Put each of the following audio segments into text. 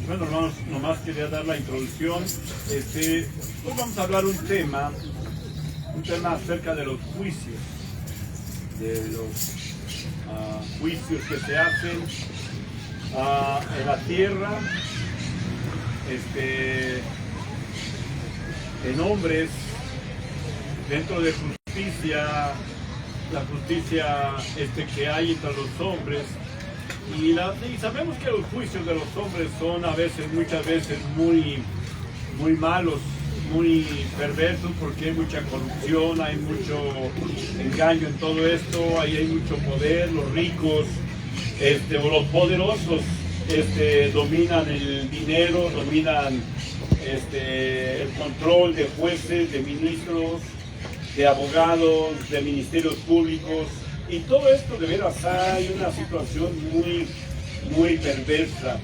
Bueno, hermanos, nomás quería dar la introducción. Hoy vamos a hablar un tema acerca de los juicios, juicios que se hacen en la tierra, en hombres, dentro de justicia, la justicia que hay entre los hombres. Y sabemos que los juicios de los hombres son muchas veces muy malos, muy perversos, porque hay mucha corrupción, hay mucho engaño en todo esto, ahí hay mucho poder, los ricos o los poderosos dominan el dinero, dominan el control de jueces, de ministros, de abogados, de ministerios públicos. Y todo esto, de veras, hay una situación muy perversa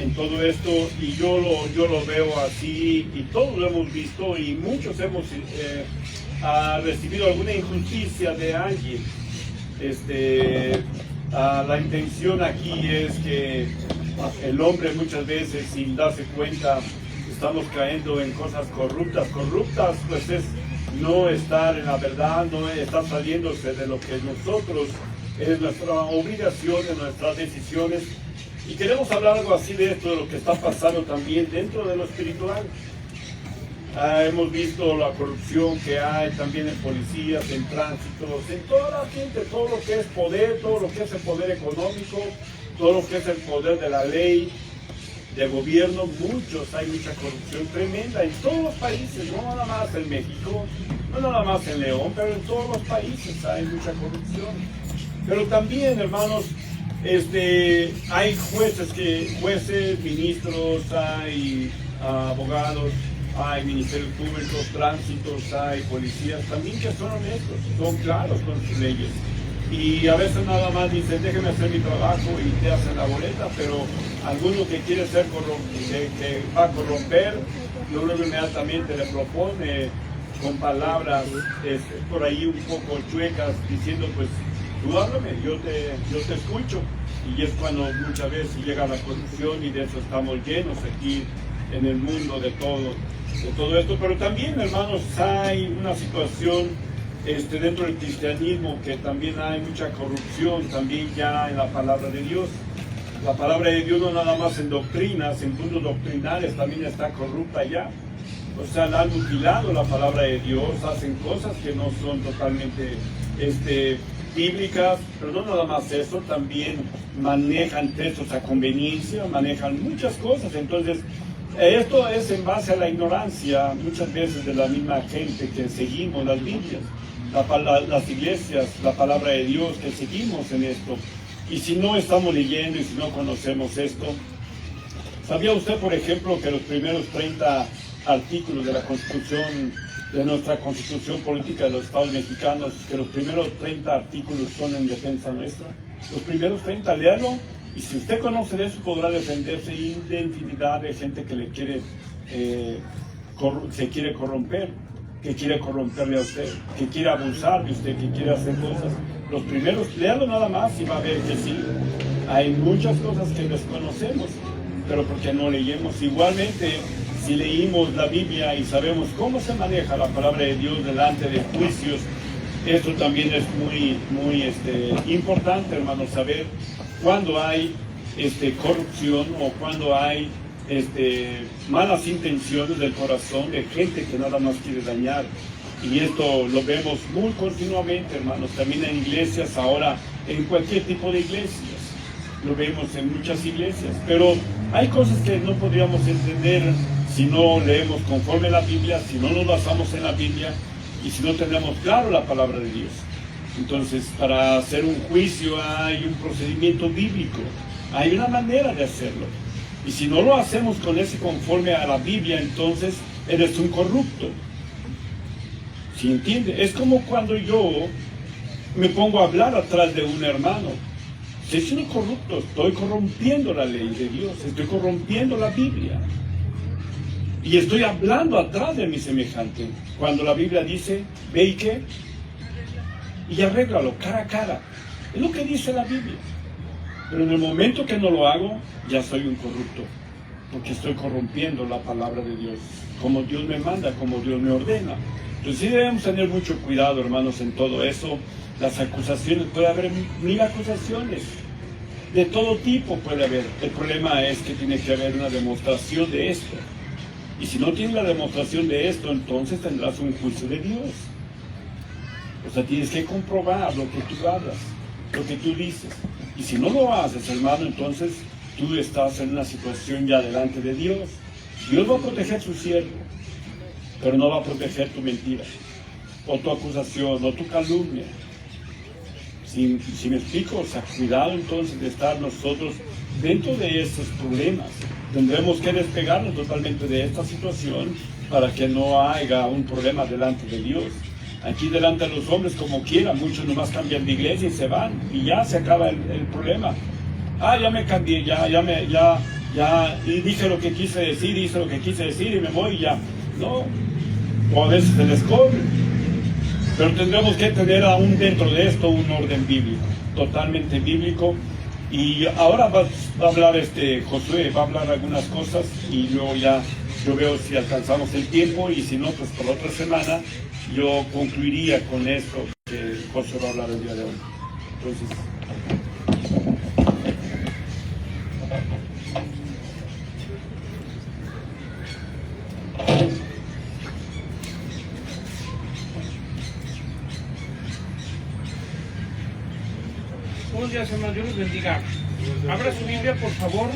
en todo esto, y yo lo veo así, y todos lo hemos visto, y muchos hemos recibido alguna injusticia de alguien. La intención aquí es que el hombre muchas veces, sin darse cuenta, estamos cayendo en cosas corruptas. Corruptas, pues es no estar en la verdad, no estar saliéndose de lo que nosotros, es nuestra obligación, de nuestras decisiones. Y queremos hablar algo así de esto, de lo que está pasando también dentro de lo espiritual. Hemos visto la corrupción que hay también en policías, en tránsitos, en toda la gente, todo lo que es poder, todo lo que es el poder económico, todo lo que es el poder de la ley, de gobierno. Hay mucha corrupción tremenda en todos los países, no nada más en México, no nada más en León, pero en todos los países hay mucha corrupción. Pero también, hermanos, hay jueces, ministros, hay abogados, hay ministerios públicos, tránsitos, hay policías también que son honestos, son claros con sus leyes. Y a veces nada más dicen, déjeme hacer mi trabajo, y te hacen la boleta. Pero alguno que quiere que va a corromper, luego inmediatamente le propone con palabras por ahí un poco chuecas, diciendo, pues tú háblame, yo te escucho. Y es cuando muchas veces llega la corrupción, y de eso estamos llenos aquí en el mundo de todo esto. Pero también, hermanos, hay una situación dentro del cristianismo, que también hay mucha corrupción también ya en la palabra de Dios. La palabra de Dios no nada más en doctrinas, en puntos doctrinales también está corrupta ya. O sea, han mutilado la palabra de Dios, hacen cosas que no son totalmente bíblicas, pero no nada más eso, también manejan textos a conveniencia, manejan muchas cosas. Entonces, esto es en base a la ignorancia muchas veces de la misma gente que seguimos las Biblias, las iglesias, la palabra de Dios, que seguimos en esto. Y si no estamos leyendo y si no conocemos esto, ¿sabía usted, por ejemplo, que los primeros 30 artículos de la Constitución, de nuestra Constitución Política de los Estados Mexicanos, que los primeros 30 artículos son en defensa nuestra? Los primeros 30, léalo, y si usted conoce de eso podrá defenderse de infinidad de gente que le quiere, se quiere corromper, que quiere corromperle a usted, que quiere abusar de usted, que quiere hacer cosas. Los primeros, léalo nada más y va a ver que sí, hay muchas cosas que desconocemos, pero porque no leemos. Igualmente, si leímos la Biblia y sabemos cómo se maneja la palabra de Dios delante de juicios, esto también es muy importante, hermanos, saber cuando hay corrupción o cuando hay malas intenciones del corazón de gente que nada más quiere dañar. Y esto lo vemos muy continuamente, hermanos, también en iglesias, ahora en cualquier tipo de iglesias. Lo vemos en muchas iglesias, pero hay cosas que no podríamos entender si no leemos conforme la Biblia, si no nos basamos en la Biblia y si no tenemos claro la palabra de Dios. Entonces, para hacer un juicio hay un procedimiento bíblico, hay una manera de hacerlo. Y si no lo hacemos con ese conforme a la Biblia, entonces eres un corrupto. ¿Sí entiende? Es como cuando yo me pongo a hablar atrás de un hermano. Si soy un corrupto, estoy corrompiendo la ley de Dios, estoy corrompiendo la Biblia. Y estoy hablando atrás de mi semejante. Cuando la Biblia dice, ve y qué, y arréglalo cara a cara. Es lo que dice la Biblia. Pero en el momento que no lo hago, ya soy un corrupto, porque estoy corrompiendo la palabra de Dios, como Dios me manda, como Dios me ordena. Entonces sí debemos tener mucho cuidado, hermanos, en todo eso. Las acusaciones, puede haber 1000 acusaciones, de todo tipo puede haber. El problema es que tiene que haber una demostración de esto. Y si no tienes la demostración de esto, entonces tendrás un juicio de Dios. O sea, tienes que comprobar lo que tú hablas, lo que tú dices. Y si no lo haces, hermano, entonces tú estás en una situación ya delante de Dios. Dios va a proteger su siervo, pero no va a proteger tu mentira, o tu acusación, o tu calumnia. Si me explico, o sea, cuidado entonces de estar nosotros dentro de estos problemas. Tendremos que despegarnos totalmente de esta situación para que no haya un problema delante de Dios. Aquí delante de los hombres, como quieran, muchos nomás cambian de iglesia y se van, y ya se acaba el problema. Ya me cambié, ya, y dije lo que quise decir, hice lo que quise decir y me voy y ya. No, o a veces se les corre. Pero tendremos que tener aún dentro de esto un orden bíblico, totalmente bíblico. Y ahora va a hablar Josué, va a hablar algunas cosas y luego ya yo veo si alcanzamos el tiempo, y si no, pues por otra semana yo concluiría con esto que Josué va a hablar el día de hoy. Entonces, buenos días, hermanos, Dios los bendiga. Abra su Biblia, por favor.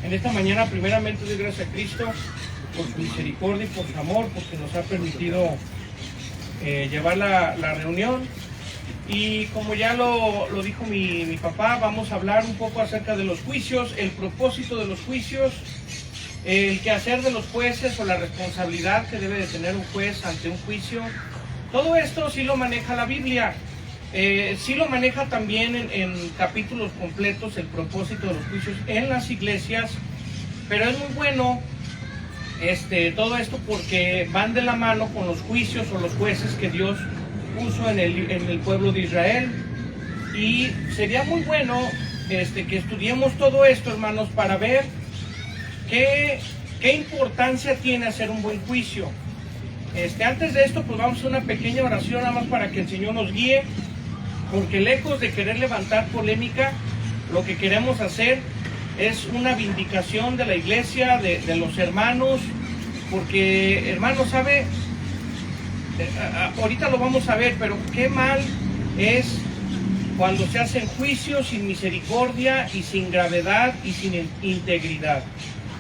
En esta mañana, primeramente, doy gracias a Cristo por su misericordia y por su amor, porque nos ha permitido llevar la reunión. Y como ya lo dijo mi papá, vamos a hablar un poco acerca de los juicios, el propósito de los juicios, el quehacer de los jueces o la responsabilidad que debe de tener un juez ante un juicio. Todo esto sí lo maneja la Biblia. Sí lo maneja también en capítulos completos el propósito de los juicios en las iglesias, pero es muy bueno todo esto porque van de la mano con los juicios o los jueces que Dios puso en el pueblo de Israel. Y sería muy bueno que estudiemos todo esto, hermanos, para ver qué importancia tiene hacer un buen juicio. Antes de esto, pues vamos a hacer una pequeña oración nada más para que el Señor nos guíe, porque lejos de querer levantar polémica, lo que queremos hacer es una vindicación de la iglesia, de los hermanos, porque hermanos, ¿sabe? Ahorita lo vamos a ver, pero qué mal es cuando se hacen juicios sin misericordia y sin gravedad y sin integridad.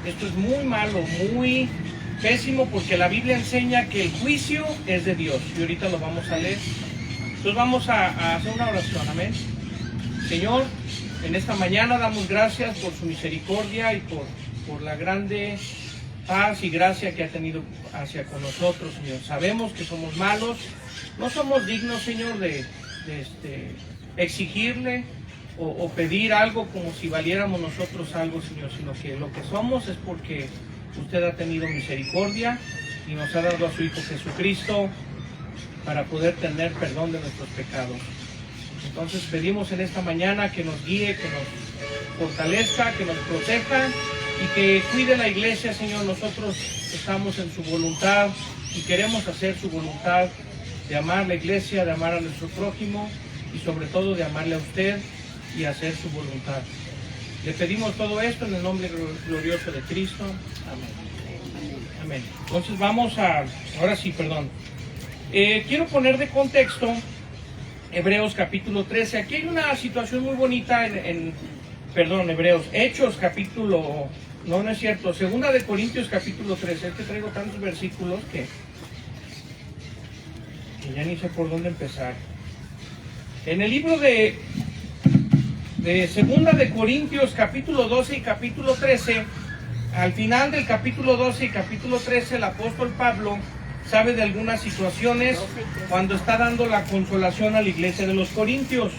Esto es muy malo, muy pésimo, porque la Biblia enseña que el juicio es de Dios, y ahorita lo vamos a leer. Entonces vamos a hacer una oración, amén. Señor, en esta mañana damos gracias por su misericordia y por la grande paz y gracia que ha tenido hacia con nosotros, Señor. Sabemos que somos malos, no somos dignos, Señor, de exigirle o pedir algo como si valiéramos nosotros algo, Señor, sino que lo que somos es porque usted ha tenido misericordia y nos ha dado a su Hijo Jesucristo para poder tener perdón de nuestros pecados. Entonces pedimos en esta mañana que nos guíe, que nos fortalezca, que nos proteja y que cuide la iglesia, Señor. Nosotros estamos en su voluntad y queremos hacer su voluntad, de amar la iglesia, de amar a nuestro prójimo y sobre todo de amarle a usted y hacer su voluntad. Le pedimos todo esto en el nombre glorioso de Cristo. Amén. Amén. Entonces vamos a, ahora sí, perdón. Quiero poner de contexto Hebreos capítulo 13. Aquí hay una situación muy bonita Hebreos, Hechos capítulo, no es cierto, Segunda de Corintios capítulo 13. Es que traigo tantos versículos que ya ni sé por dónde empezar. En el libro de Segunda de Corintios capítulo 12 y capítulo 13, al final del capítulo 12 y capítulo 13, el apóstol Pablo sabe de algunas situaciones cuando está dando la consolación a la iglesia de los Corintios.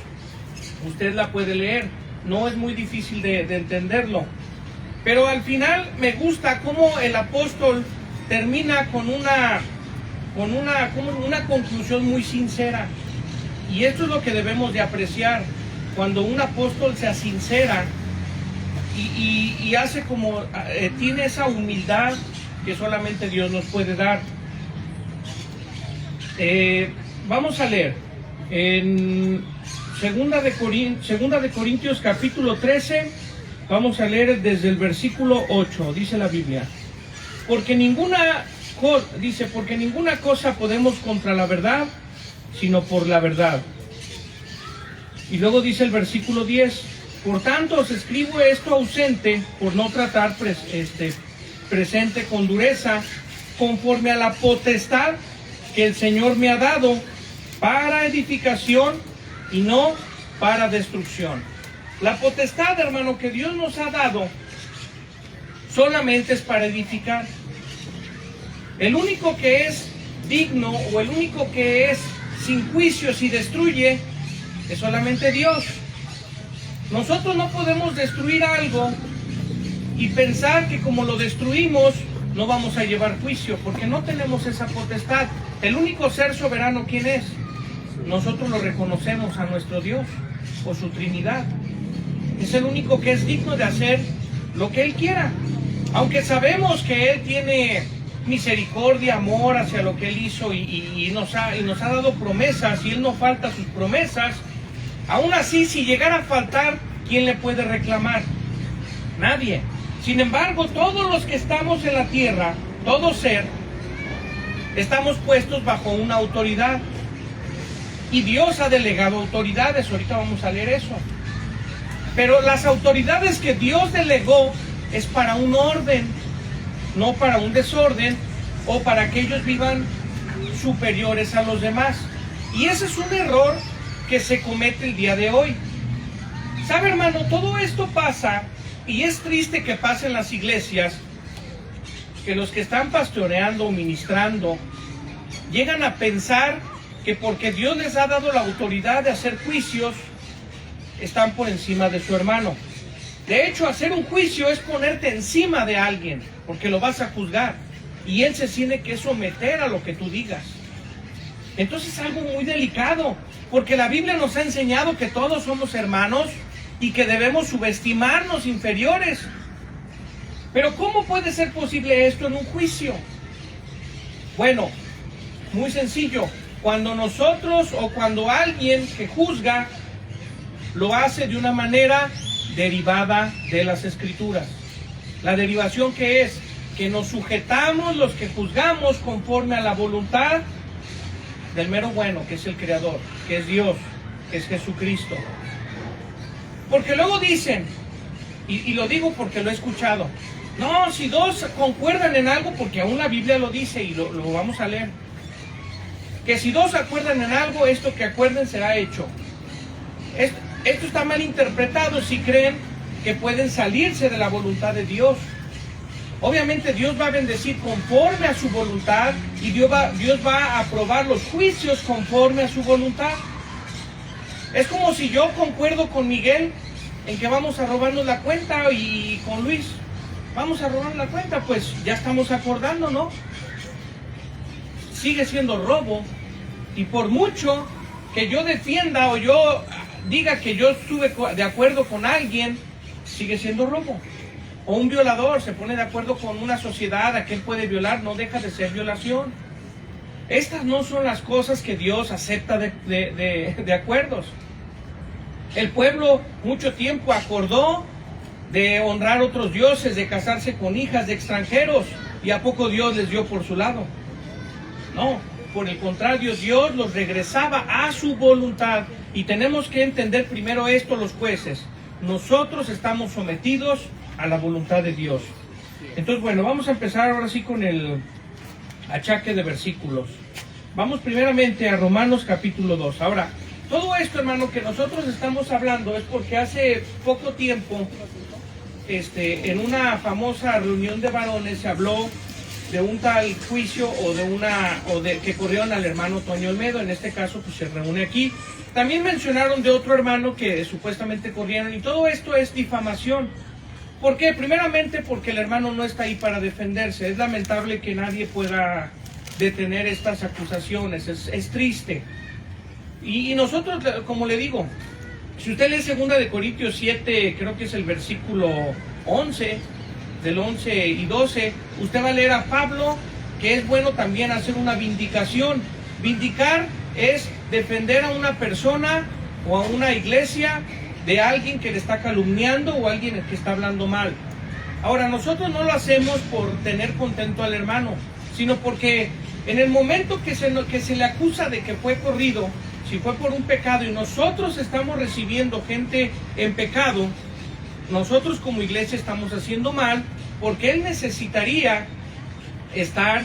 Usted la puede leer, no es muy difícil de entenderlo. Pero al final me gusta cómo el apóstol termina con una conclusión muy sincera. Y esto es lo que debemos de apreciar, cuando un apóstol se sincera y hace como, tiene esa humildad que solamente Dios nos puede dar. Vamos a leer en Segunda de Corintios capítulo 13, vamos a leer desde el versículo 8, dice la Biblia. Porque ninguna cosa podemos contra la verdad, sino por la verdad. Y luego dice el versículo 10, por tanto os escribo esto ausente, por no tratar presente con dureza, conforme a la potestad que el Señor me ha dado para edificación y no para destrucción. La potestad, hermano, que Dios nos ha dado solamente es para edificar. El único que es digno, o el único que es sin juicios y destruye, es solamente Dios. Nosotros no podemos destruir algo y pensar que como lo destruimos no vamos a llevar juicio, porque no tenemos esa potestad. El único ser soberano, ¿quién es? Nosotros lo reconocemos a nuestro Dios, o su Trinidad. Es el único que es digno de hacer lo que Él quiera. Aunque sabemos que Él tiene misericordia, amor hacia lo que Él hizo y nos ha dado promesas, y Él no falta sus promesas. Aún así, si llegara a faltar, ¿quién le puede reclamar? Nadie. Sin embargo, todos los que estamos en la tierra, todo ser, estamos puestos bajo una autoridad. Y Dios ha delegado autoridades. Ahorita vamos a leer eso. Pero las autoridades que Dios delegó es para un orden, no para un desorden, o para que ellos vivan superiores a los demás. Y ese es un error que se comete el día de hoy. ¿Sabe, hermano? Todo esto pasa, y es triste que pase en las iglesias, que los que están pastoreando o ministrando llegan a pensar que porque Dios les ha dado la autoridad de hacer juicios, están por encima de su hermano. De hecho, hacer un juicio es ponerte encima de alguien, porque lo vas a juzgar, y él se tiene que someter a lo que tú digas. Entonces es algo muy delicado, porque la Biblia nos ha enseñado que todos somos hermanos y que debemos subestimarnos inferiores. Pero ¿cómo puede ser posible esto en un juicio? Bueno, Muy sencillo. Cuando nosotros o cuando alguien que juzga lo hace de una manera derivada de las Escrituras. La derivación que es que nos sujetamos los que juzgamos conforme a la voluntad del mero bueno, que es el Creador, que es Dios, que es Jesucristo. Porque luego dicen, y lo digo porque lo he escuchado, no, si dos concuerdan en algo, porque aún la Biblia lo dice y lo vamos a leer, que si dos acuerdan en algo, esto que acuerden será hecho. Esto está mal interpretado si creen que pueden salirse de la voluntad de Dios. Obviamente Dios va a bendecir conforme a su voluntad y Dios va a aprobar los juicios conforme a su voluntad. Es como si yo concuerdo con Miguel en que vamos a robarnos la cuenta y con Luis vamos a robar la cuenta, pues ya estamos acordando, ¿no? Sigue siendo robo, y por mucho que yo defienda o yo diga que yo estuve de acuerdo con alguien, sigue siendo robo. O un violador se pone de acuerdo con una sociedad a que él puede violar, no deja de ser violación. Estas no son las cosas que Dios acepta de acuerdos. El pueblo mucho tiempo acordó de honrar otros dioses, de casarse con hijas de extranjeros, y ¿a poco Dios les dio por su lado? No, por el contrario, Dios los regresaba a su voluntad. Y tenemos que entender primero esto los jueces. Nosotros estamos sometidos a la voluntad de Dios. Entonces, bueno, vamos a empezar ahora sí con el achaque de versículos. Vamos primeramente a Romanos capítulo 2. Ahora, todo esto, hermano, que nosotros estamos hablando es porque hace poco tiempo, en una famosa reunión de varones se habló de un tal juicio que corrieron al hermano Toño Olmedo. En este caso, pues se reúne aquí. También mencionaron de otro hermano que supuestamente corrieron, y todo esto es difamación. ¿Por qué? Primeramente porque el hermano no está ahí para defenderse. Es lamentable que nadie pueda detener estas acusaciones, es triste. Y nosotros, como le digo, si usted lee 2 de Corintios 7, creo que es el versículo 11, del 11 y 12, usted va a leer a Pablo que es bueno también hacer una vindicación. Vindicar es defender a una persona o a una iglesia de alguien que le está calumniando o alguien que está hablando mal. Ahora, nosotros no lo hacemos por tener contento al hermano, sino porque en el momento que se le acusa de que fue corrido, si fue por un pecado y nosotros estamos recibiendo gente en pecado, nosotros como iglesia estamos haciendo mal, porque él necesitaría estar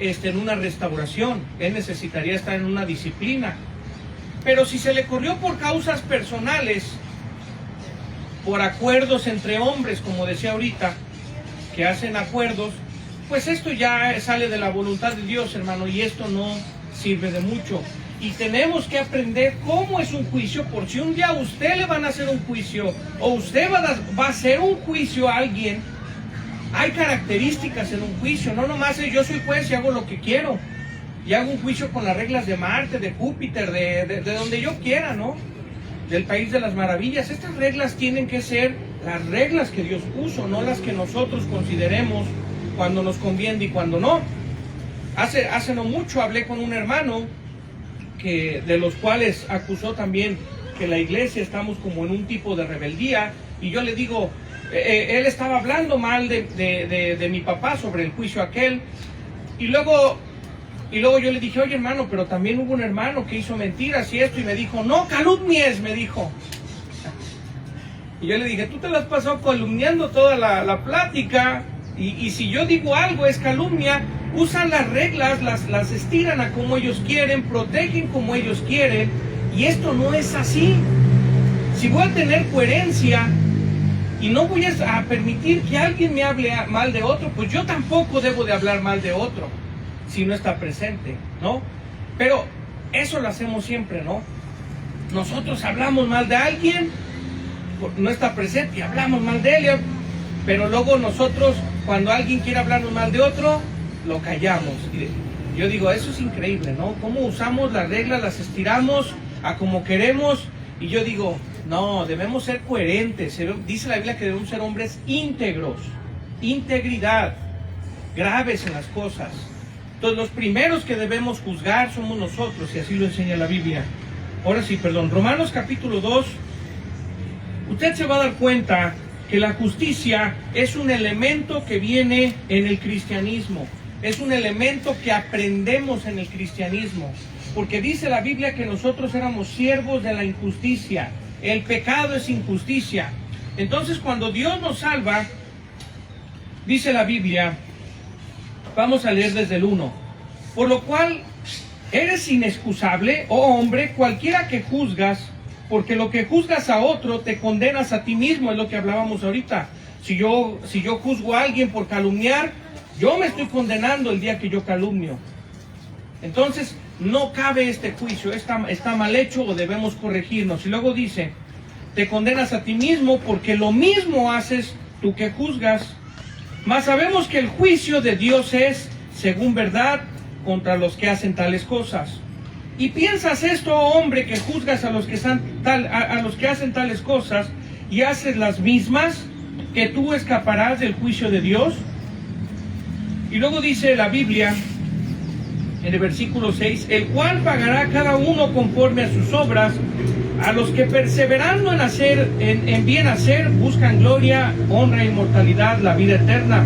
en una restauración, él necesitaría estar en una disciplina. Pero si se le corrió por causas personales, por acuerdos entre hombres, como decía ahorita, que hacen acuerdos, pues esto ya sale de la voluntad de Dios, hermano, y esto no sirve de mucho. Y tenemos que aprender cómo es un juicio, por si un día a usted le van a hacer un juicio, o usted va a hacer un juicio a alguien. Hay características en un juicio, no nomás es yo soy juez y hago lo que quiero, y hago un juicio con las reglas de Marte, de Júpiter, de donde yo quiera, ¿no? Del país de las maravillas. Estas reglas tienen que ser las reglas que Dios puso, no las que nosotros consideremos cuando nos conviene y cuando no. Hace no mucho hablé con un hermano de los cuales acusó también que la iglesia estamos como en un tipo de rebeldía, y yo le digo, él estaba hablando mal de mi papá sobre el juicio aquel, y luego yo le dije, oye hermano, pero también hubo un hermano que hizo mentiras y esto, y me dijo, no calumnies, me dijo. Y yo le dije, tú te la has pasado calumniando toda la plática, y si yo digo algo es calumnia. Usan las reglas, las estiran a como ellos quieren, protegen como ellos quieren, y esto no es así. Si voy a tener coherencia y no voy a permitir que alguien me hable mal de otro, pues yo tampoco debo de hablar mal de otro si no está presente, ¿no? Pero eso lo hacemos siempre, ¿no? Nosotros hablamos mal de alguien, no está presente y hablamos mal de él, pero luego nosotros, cuando alguien quiere hablarnos mal de otro, lo callamos. Y yo digo, eso es increíble, ¿no? Cómo usamos las reglas, las estiramos a como queremos, y yo digo, no, debemos ser coherentes. Dice la Biblia que debemos ser hombres íntegros, integridad, graves en las cosas. Entonces los primeros que debemos juzgar somos nosotros, y así lo enseña la Biblia. Ahora sí, perdón, Romanos capítulo 2, usted se va a dar cuenta que la justicia es un elemento que viene en el cristianismo, es un elemento que aprendemos en el cristianismo, porque dice la Biblia que nosotros éramos siervos de la injusticia, el pecado es injusticia. Entonces cuando Dios nos salva, dice la Biblia, vamos a leer desde el 1, por lo cual eres inexcusable, oh hombre, cualquiera que juzgas, porque lo que juzgas a otro te condenas a ti mismo, es lo que hablábamos ahorita. Si yo juzgo a alguien por calumniar, yo me estoy condenando el día que yo calumnio. Entonces no cabe este juicio, está mal hecho o debemos corregirnos. Y luego dice, te condenas a ti mismo porque lo mismo haces tú que juzgas. Mas sabemos que el juicio de Dios es, según verdad, contra los que hacen tales cosas. Y piensas esto, hombre, que juzgas a los que hacen tales cosas y haces las mismas, que tú escaparás del juicio de Dios. Y luego dice la Biblia, en el versículo 6, el cual pagará a cada uno conforme a sus obras, a los que perseverando en bien hacer, buscan gloria, honra, inmortalidad, la vida eterna.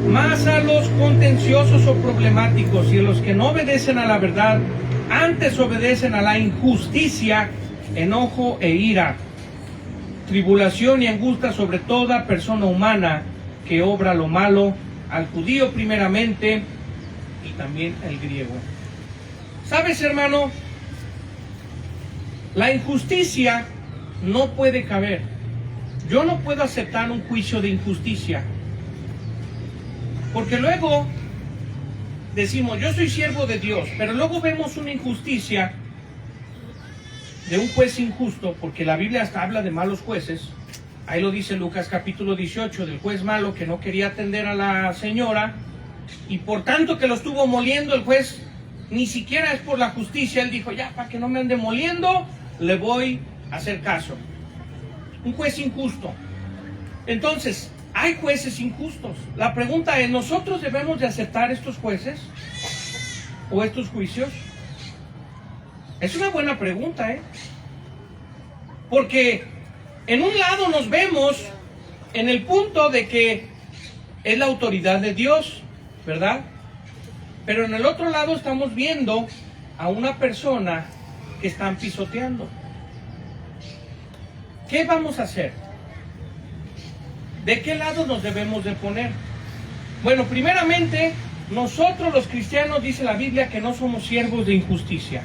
Mas a los contenciosos o problemáticos y a los que no obedecen a la verdad, antes obedecen a la injusticia, enojo e ira, tribulación y angustia sobre toda persona humana que obra lo malo, al judío primeramente y también al griego. ¿Sabes, hermano? La injusticia no puede caber. Yo no puedo aceptar un juicio de injusticia, porque luego decimos, yo soy siervo de Dios, pero luego vemos una injusticia de un juez injusto, porque la Biblia hasta habla de malos jueces. Ahí lo dice Lucas capítulo 18, del juez malo que no quería atender a la señora, y por tanto que lo estuvo moliendo el juez, ni siquiera es por la justicia, él dijo, ya, para que no me ande moliendo, le voy a hacer caso. Un juez injusto. Entonces, hay jueces injustos. La pregunta es, ¿nosotros debemos de aceptar estos jueces o estos juicios? Es una buena pregunta, porque en un lado nos vemos en el punto de que es la autoridad de Dios, ¿verdad? Pero en el otro lado estamos viendo a una persona que están pisoteando. ¿Qué vamos a hacer? ¿De qué lado nos debemos de poner? Bueno, primeramente, nosotros los cristianos, dice la Biblia, que no somos siervos de injusticia.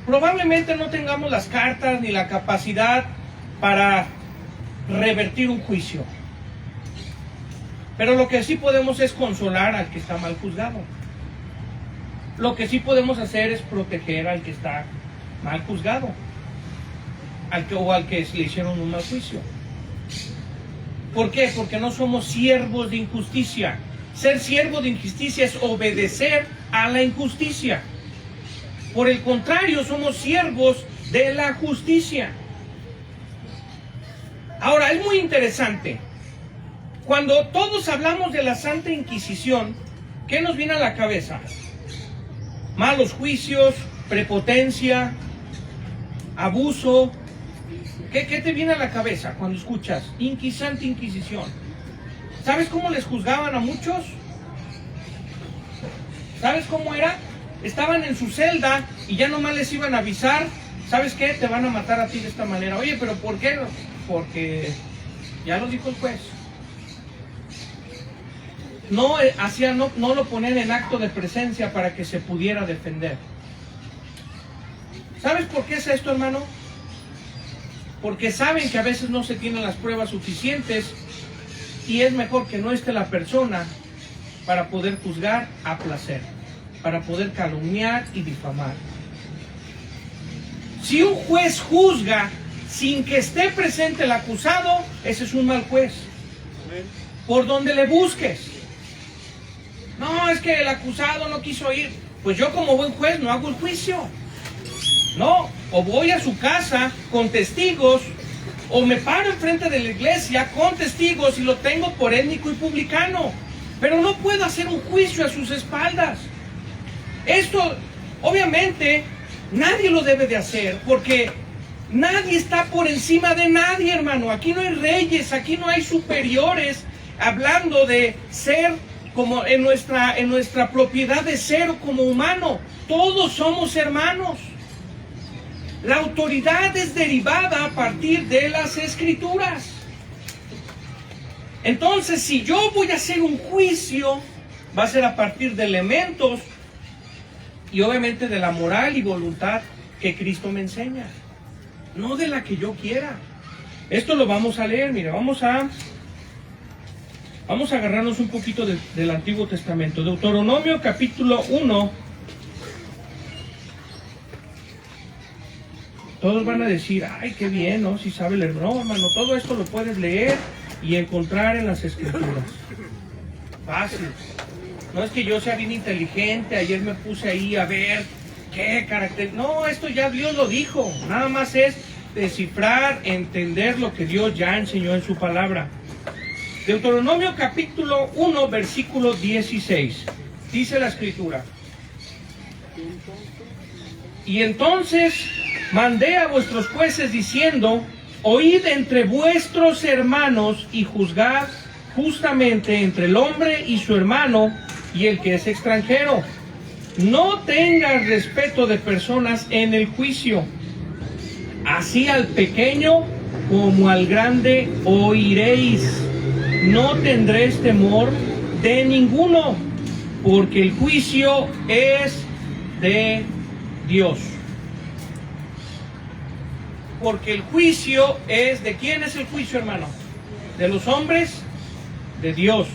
Probablemente no tengamos las cartas ni la capacidad para revertir un juicio. Pero lo que sí podemos es consolar al que está mal juzgado. Lo que sí podemos hacer es proteger al que está mal juzgado, al que le hicieron un mal juicio. ¿Por qué? Porque no somos siervos de injusticia. Ser siervo de injusticia es obedecer a la injusticia. Por el contrario, somos siervos de la justicia. Ahora, es muy interesante. Cuando todos hablamos de la Santa Inquisición, ¿qué nos viene a la cabeza? Malos juicios, prepotencia, abuso. ¿Qué te viene a la cabeza cuando escuchas Santa Inquisición? ¿Sabes cómo les juzgaban a muchos? ¿Sabes cómo era? Estaban en su celda y ya nomás les iban a avisar, ¿sabes qué? Te van a matar a ti de esta manera. Oye, ¿pero por qué? Porque ya lo dijo el juez. No lo ponían en acto de presencia para que se pudiera defender. ¿Sabes por qué es esto, hermano? Porque saben que a veces no se tienen las pruebas suficientes y es mejor que no esté la persona para poder juzgar a placer, para poder calumniar y difamar. Si un juez juzga sin que esté presente el acusado, ese es un mal juez. Por donde le busques. No, es que el acusado no quiso ir. Pues yo como buen juez no hago el juicio. No, o voy a su casa con testigos, o me paro enfrente de la iglesia con testigos y lo tengo por étnico y publicano. pero no puedo hacer un juicio a sus espaldas. Esto, obviamente, nadie lo debe de hacer, porque nadie está por encima de nadie, hermano. Aquí no hay reyes, aquí no hay superiores, hablando de ser como en nuestra propiedad de ser como humano. Todos somos hermanos. La autoridad es derivada a partir de las Escrituras. Entonces, si yo voy a hacer un juicio, va a ser a partir de elementos y obviamente de la moral y voluntad que Cristo me enseña, no de la que yo quiera. Esto lo vamos a leer, mire, vamos a agarrarnos un poquito del Antiguo Testamento. Deuteronomio capítulo 1. Todos van a decir, ay, qué bien, ¿no? Si sabe leer. No, hermano, todo esto lo puedes leer y encontrar en las Escrituras. Fácil. No es que yo sea bien inteligente, ayer me puse ahí a ver qué carácter. No, esto ya Dios lo dijo. Nada más es descifrar, entender lo que Dios ya enseñó en su palabra. Deuteronomio capítulo 1, versículo 16. Dice la Escritura: y entonces mandé a vuestros jueces diciendo, oíd entre vuestros hermanos y juzgad justamente entre el hombre y su hermano y el que es extranjero. No tengas respeto de personas en el juicio. Así al pequeño como al grande oiréis. No tendréis temor de ninguno, porque el juicio es de Dios. Porque el juicio es... ¿De quién es el juicio, hermano? ¿De los hombres? De Dios.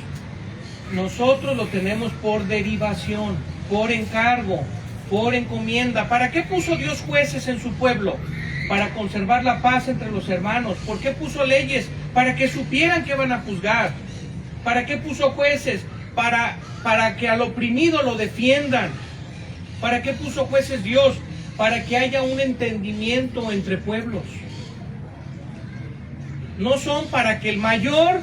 Nosotros lo tenemos por derivación, por encargo, por encomienda. ¿Para qué puso Dios jueces en su pueblo? Para conservar la paz entre los hermanos. ¿Por qué puso leyes? Para que supieran que van a juzgar. ¿Para qué puso jueces? Para que al oprimido lo defiendan. ¿Para qué puso jueces Dios? Para que haya un entendimiento entre pueblos. No son para que el mayor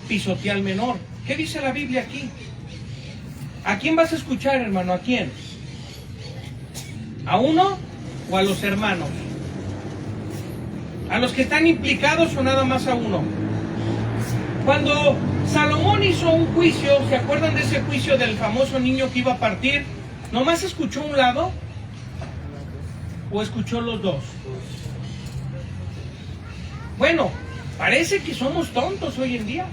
pisotee al menor. ¿Qué dice la Biblia aquí? ¿A quién vas a escuchar, hermano? ¿A quién? ¿A uno o a los hermanos? ¿A los que están implicados o nada más a uno? Cuando Salomón hizo un juicio, ¿se acuerdan de ese juicio del famoso niño que iba a partir? ¿Nomás escuchó un lado? ¿O escuchó los dos? Bueno, parece que somos tontos hoy en día.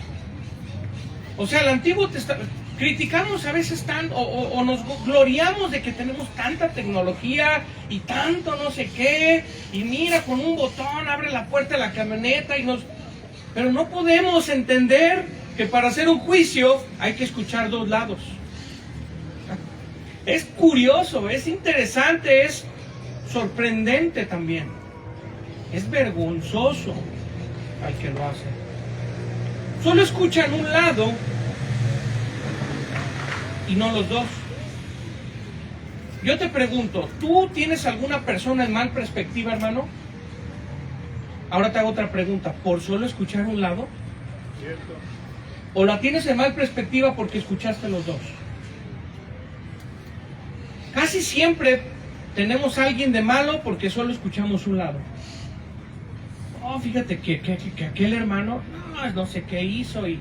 O sea, el Antiguo Testamento, criticamos a veces tanto, o nos gloriamos de que tenemos tanta tecnología y tanto no sé qué, y mira, con un botón abre la puerta de la camioneta pero no podemos entender que para hacer un juicio hay que escuchar dos lados. Es curioso, es interesante, es sorprendente también. Es vergonzoso al que lo hace. Solo escuchan un lado y no los dos. Yo te pregunto, ¿tú tienes alguna persona en mal perspectiva, hermano? Ahora te hago otra pregunta, ¿por solo escuchar un lado? Cierto. ¿O la tienes en mal perspectiva porque escuchaste los dos? Casi siempre tenemos a alguien de malo porque solo escuchamos un lado. Oh, fíjate que aquel hermano, no sé qué hizo, y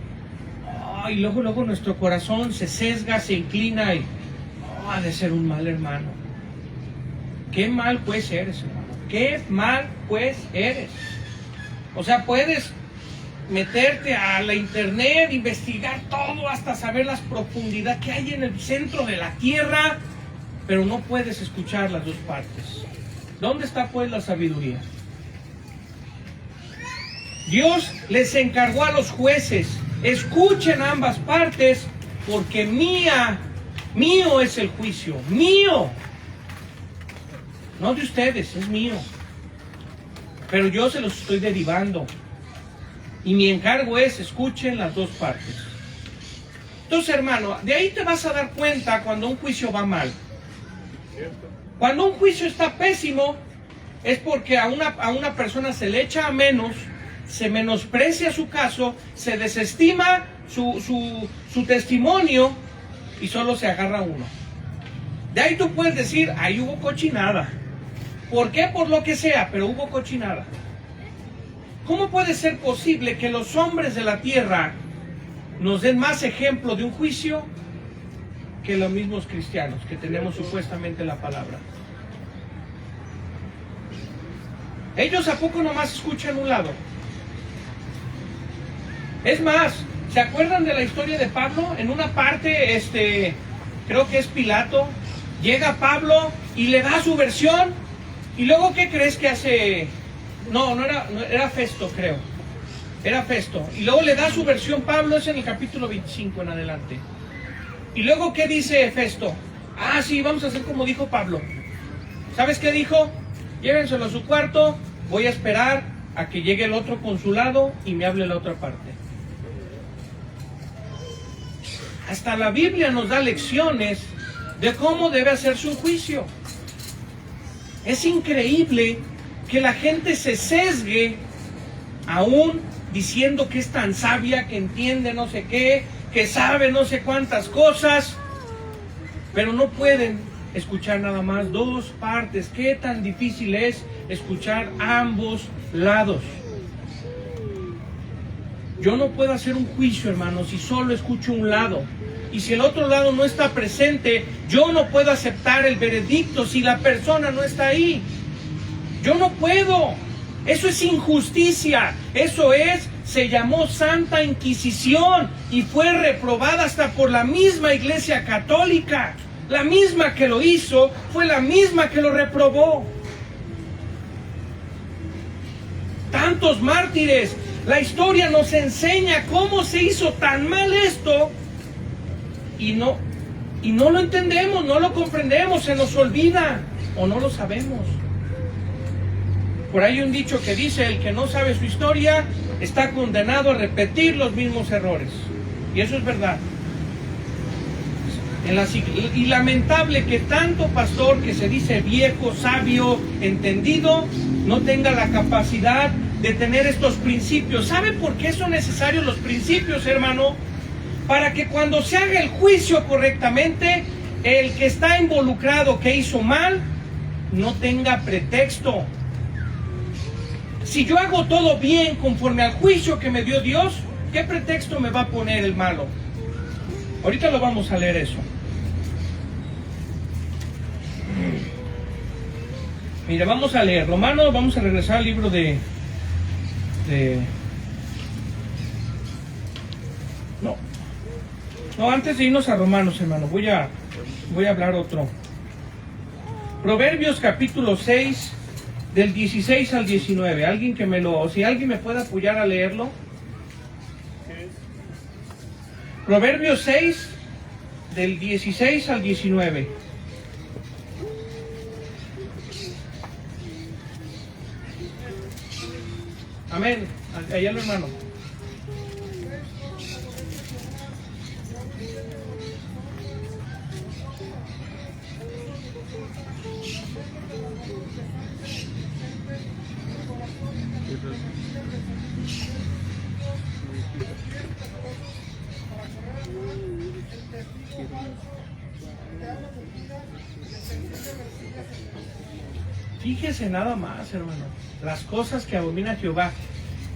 luego nuestro corazón se sesga, se inclina y ha de ser un mal hermano. Qué mal pues eres, hermano. Qué mal pues eres. O sea, puedes meterte a la internet, investigar todo hasta saber las profundidades que hay en el centro de la tierra, pero no puedes escuchar las dos partes. ¿Dónde está pues la sabiduría? Dios les encargó a los jueces, escuchen ambas partes, porque mío es el juicio, mío. No de ustedes, es mío. Pero yo se los estoy derivando. Y mi encargo es, escuchen las dos partes. Entonces, hermano, de ahí te vas a dar cuenta cuando un juicio va mal. Cuando un juicio está pésimo, es porque a una persona se le echa a menos, se menosprecia su caso, se desestima su testimonio y solo se agarra uno. De ahí tú puedes decir, ahí hubo cochinada. ¿Por qué? Por lo que sea, pero hubo cochinada. ¿Cómo puede ser posible que los hombres de la tierra nos den más ejemplo de un juicio que los mismos cristianos que tenemos supuestamente la palabra? Ellos a poco nomás escuchan un lado. Es más, ¿se acuerdan de la historia de Pablo? En una parte, creo que es Pilato, llega Pablo y le da su versión, y luego ¿qué crees que hace? No era Festo, creo. Era Festo. Y luego le da su versión Pablo, es en el capítulo 25 en adelante. Y luego ¿qué dice Festo? Ah, sí, vamos a hacer como dijo Pablo. ¿Sabes qué dijo? Llévenselo a su cuarto, voy a esperar a que llegue el otro consulado y me hable la otra parte. Hasta la Biblia nos da lecciones de cómo debe hacerse un juicio. Es increíble que la gente se sesgue aún diciendo que es tan sabia, que entiende no sé qué, que sabe no sé cuántas cosas, pero no pueden escuchar nada más dos partes. Qué tan difícil es escuchar ambos lados. Yo no puedo hacer un juicio, hermano, si solo escucho un lado. Y si el otro lado no está presente, yo no puedo aceptar el veredicto si la persona no está ahí. Yo no puedo. Eso es injusticia. Eso se llamó Santa Inquisición y fue reprobada hasta por la misma Iglesia Católica. La misma que lo hizo fue la misma que lo reprobó. Tantos mártires. La historia nos enseña cómo se hizo tan mal esto y no lo entendemos, no lo comprendemos, se nos olvida o no lo sabemos. Por ahí hay un dicho que dice, el que no sabe su historia está condenado a repetir los mismos errores. Y eso es verdad. Y lamentable que tanto pastor que se dice viejo, sabio, entendido, no tenga la capacidad de tener estos principios. ¿Sabe por qué son necesarios los principios, hermano? Para que cuando se haga el juicio correctamente, el que está involucrado, que hizo mal, no tenga pretexto. Si yo hago todo bien conforme al juicio que me dio Dios, ¿qué pretexto me va a poner el malo? Ahorita lo vamos a leer eso. Mire, vamos a leer Romanos, vamos a regresar al libro No, antes de irnos a Romanos, hermano, voy a hablar otro. Proverbios capítulo 6, del 16 al 19. Si alguien me puede apoyar a leerlo. Proverbios 6, del 16 al 19. Amén. Allá el hermano. Fíjese nada más, hermano, las cosas que abomina Jehová.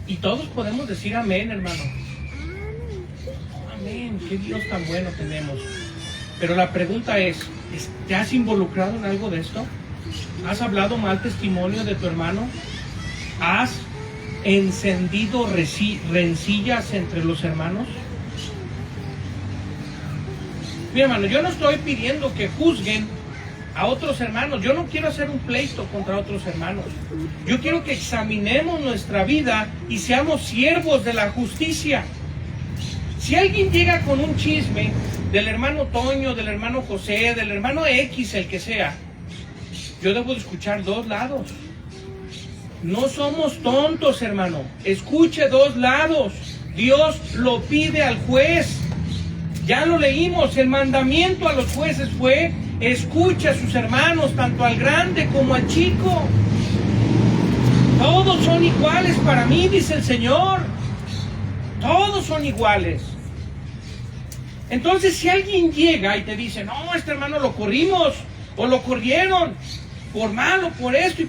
Y todos podemos decir amén, hermano. Amén, qué Dios tan bueno tenemos. Pero la pregunta es, ¿te has involucrado en algo de esto? ¿Has hablado mal testimonio de tu hermano? ¿Has encendido rencillas entre los hermanos? Mi hermano, yo no estoy pidiendo que juzguen a otros hermanos. Yo no quiero hacer un pleito contra otros hermanos. Yo quiero que examinemos nuestra vida y seamos siervos de la justicia. Si alguien llega con un chisme del hermano Toño, del hermano José, del hermano X, el que sea, yo debo de escuchar dos lados. No somos tontos, hermano. Escuche dos lados. Dios lo pide al juez. Ya lo leímos. El mandamiento a los jueces fue: escuche a sus hermanos, tanto al grande como al chico. Todos son iguales para mí, dice el Señor. Todos son iguales. Entonces, si alguien llega y te dice, no, este hermano lo corrimos, o lo corrieron, por malo, por esto,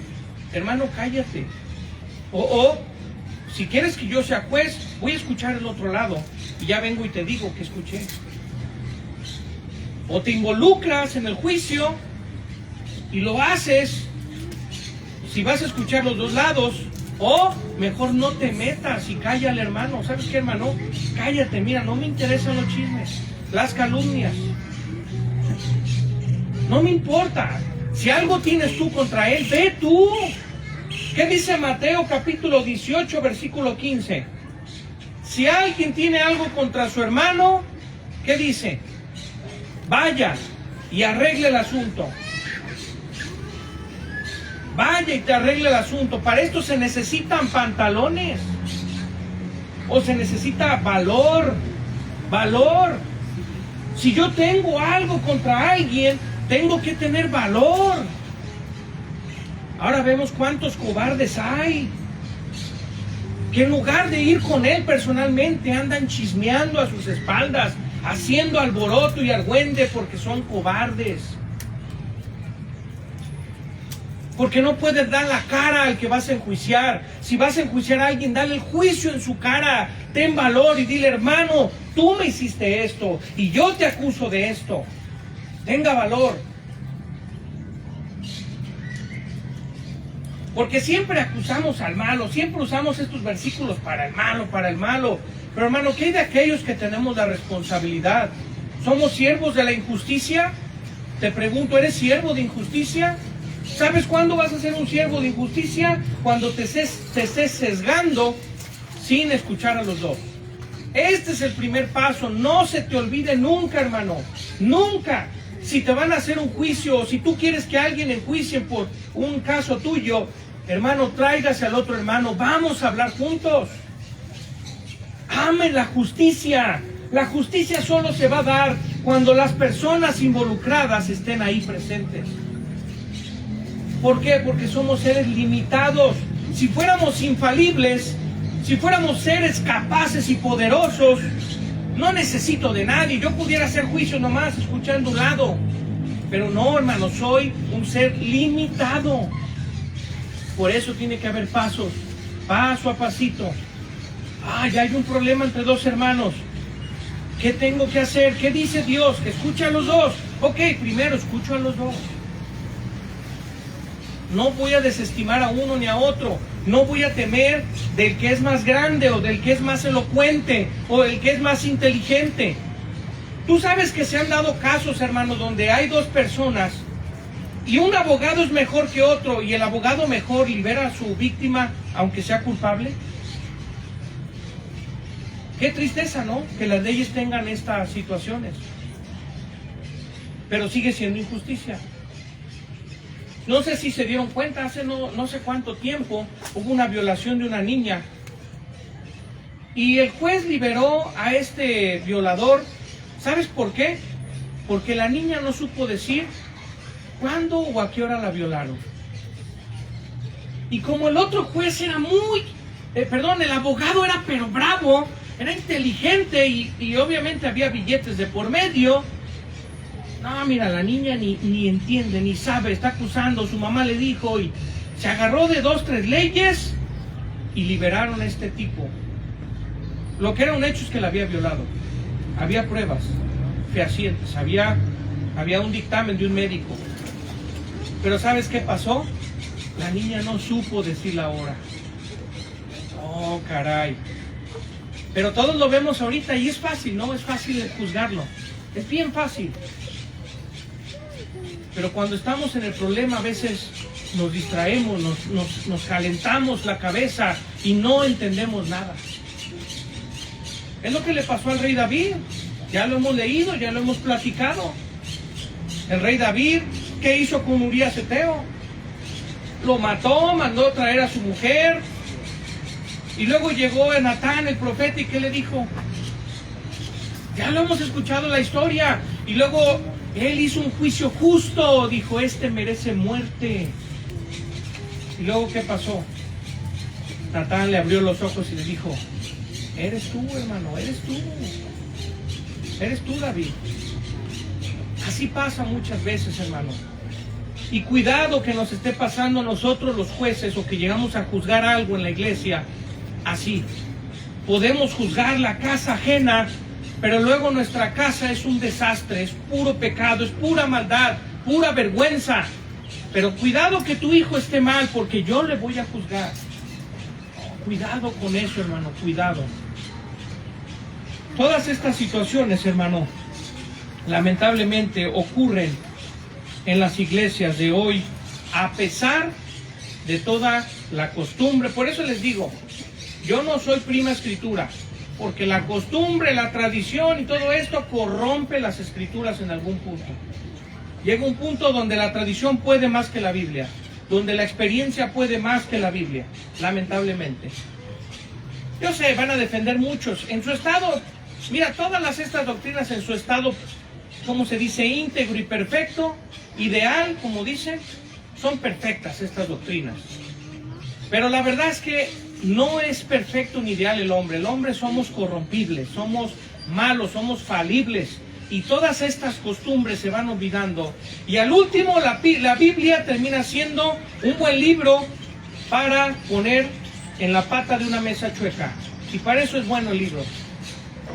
hermano, cállate. O si quieres que yo sea juez, voy a escuchar el otro lado, y ya vengo y te digo que escuché. O te involucras en el juicio, y lo haces, si vas a escuchar los dos lados, o mejor no te metas y cállale, hermano. ¿Sabes qué, hermano? Cállate, mira, no me interesan los chismes, las calumnias. No me importa. Si algo tienes tú contra él, ve tú. ¿Qué dice Mateo capítulo 18, versículo 15? Si alguien tiene algo contra su hermano, ¿qué dice? Vaya y arregle el asunto. Vaya y te arregle el asunto. Para esto se necesitan pantalones. O se necesita valor. Valor. Si yo tengo algo contra alguien, tengo que tener valor. Ahora vemos cuántos cobardes hay, que en lugar de ir con él personalmente, andan chismeando a sus espaldas, haciendo alboroto y argüende porque son cobardes. Porque no puedes dar la cara al que vas a enjuiciar. Si vas a enjuiciar a alguien, dale el juicio en su cara. Ten valor y dile, hermano, tú me hiciste esto y yo te acuso de esto. Tenga valor. Porque siempre acusamos al malo, siempre usamos estos versículos para el malo, para el malo. Pero hermano, ¿qué hay de aquellos que tenemos la responsabilidad? ¿Somos siervos de la injusticia? Te pregunto, ¿eres siervo de injusticia? ¿Sabes cuándo vas a ser un siervo de injusticia? Cuando te estés sesgando sin escuchar a los dos. Este es el primer paso. No se te olvide nunca, hermano. Nunca. Si te van a hacer un juicio, o si tú quieres que alguien enjuicie por un caso tuyo, hermano, tráigase al otro hermano. Vamos a hablar juntos. Amen la justicia. La justicia solo se va a dar cuando las personas involucradas estén ahí presentes. ¿Por qué? Porque somos seres limitados. Si fuéramos infalibles, si fuéramos seres capaces y poderosos, no necesito de nadie. Yo pudiera hacer juicio nomás escuchando un lado. Pero no, hermano, soy un ser limitado. Por eso tiene que haber pasos, paso a pasito. Ya hay un problema entre dos hermanos. ¿Qué tengo que hacer? ¿Qué dice Dios? Escucha a los dos. Ok, primero escucho a los dos. No voy a desestimar a uno ni a otro. No voy a temer del que es más grande o del que es más elocuente o del que es más inteligente. Tú sabes que se han dado casos, hermano, donde hay dos personas y un abogado es mejor que otro y el abogado mejor libera a su víctima aunque sea culpable. Qué tristeza, ¿no? Que las leyes tengan estas situaciones. Pero sigue siendo injusticia. No sé si se dieron cuenta, hace no sé cuánto tiempo hubo una violación de una niña. Y el juez liberó a este violador. ¿Sabes por qué? Porque la niña no supo decir cuándo o a qué hora la violaron. Y como el otro juez era el abogado era pero bravo, era inteligente y obviamente había billetes de por medio. No, mira, la niña ni entiende, ni sabe, está acusando, su mamá le dijo y se agarró de 2, 3 leyes y liberaron a este tipo. Lo que era un hecho es que la había violado. Había pruebas fehacientes, había un dictamen de un médico. Pero ¿sabes qué pasó? La niña no supo decir la hora. Oh, caray. Pero todos lo vemos ahorita y es fácil, ¿no? Es fácil juzgarlo. Es bien fácil. Pero cuando estamos en el problema a veces nos distraemos, nos calentamos la cabeza y no entendemos nada. Es lo que le pasó al rey David. Ya lo hemos leído, ya lo hemos platicado. El rey David, ¿qué hizo con Urías Eteo? Lo mató, mandó traer a su mujer. Y luego llegó Natán, el profeta, ¿y qué le dijo? Ya lo hemos escuchado la historia. Y luego él hizo un juicio justo, dijo, este merece muerte. Y luego, ¿qué pasó? Natán le abrió los ojos y le dijo, eres tú, hermano, eres tú. Eres tú, David. Así pasa muchas veces, hermano. Y cuidado que nos esté pasando a nosotros los jueces o que llegamos a juzgar algo en la iglesia así. Podemos juzgar la casa ajena, pero luego nuestra casa es un desastre, es puro pecado, es pura maldad, pura vergüenza. Pero cuidado que tu hijo esté mal porque yo le voy a juzgar. Cuidado con eso, hermano, cuidado. Todas estas situaciones, hermano, lamentablemente ocurren en las iglesias de hoy, a pesar de toda la costumbre. Por eso les digo, yo no soy prima escritura, porque la costumbre, la tradición y todo esto corrompe las escrituras en algún punto. Llega un punto donde la tradición puede más que la Biblia, donde la experiencia puede más que la Biblia, lamentablemente. Yo sé, van a defender muchos. En su estado, mira, todas estas doctrinas en su estado, ¿cómo se dice? Íntegro y perfecto, ideal, como dicen, son perfectas estas doctrinas. Pero la verdad es que no es perfecto ni ideal el hombre. El hombre somos corrompibles, somos malos, somos falibles. Y todas estas costumbres se van olvidando. Y al último, la Biblia termina siendo un buen libro para poner en la pata de una mesa chueca. Y para eso es bueno el libro.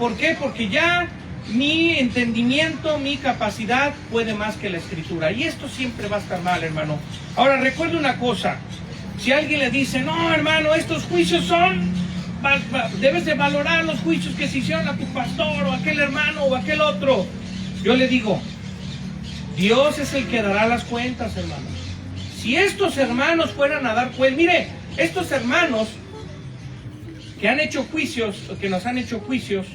¿Por qué? Porque ya mi entendimiento, mi capacidad puede más que la escritura. Y esto siempre va a estar mal, hermano. Ahora, recuerde una cosa. Si alguien le dice, no, hermano, estos juicios son... debes de valorar los juicios que se hicieron a tu pastor o a aquel hermano o a aquel otro. Yo le digo, Dios es el que dará las cuentas, hermano. Si estos hermanos fueran a dar cuentas, mire, estos hermanos que han hecho juicios, que nos han hecho juicios,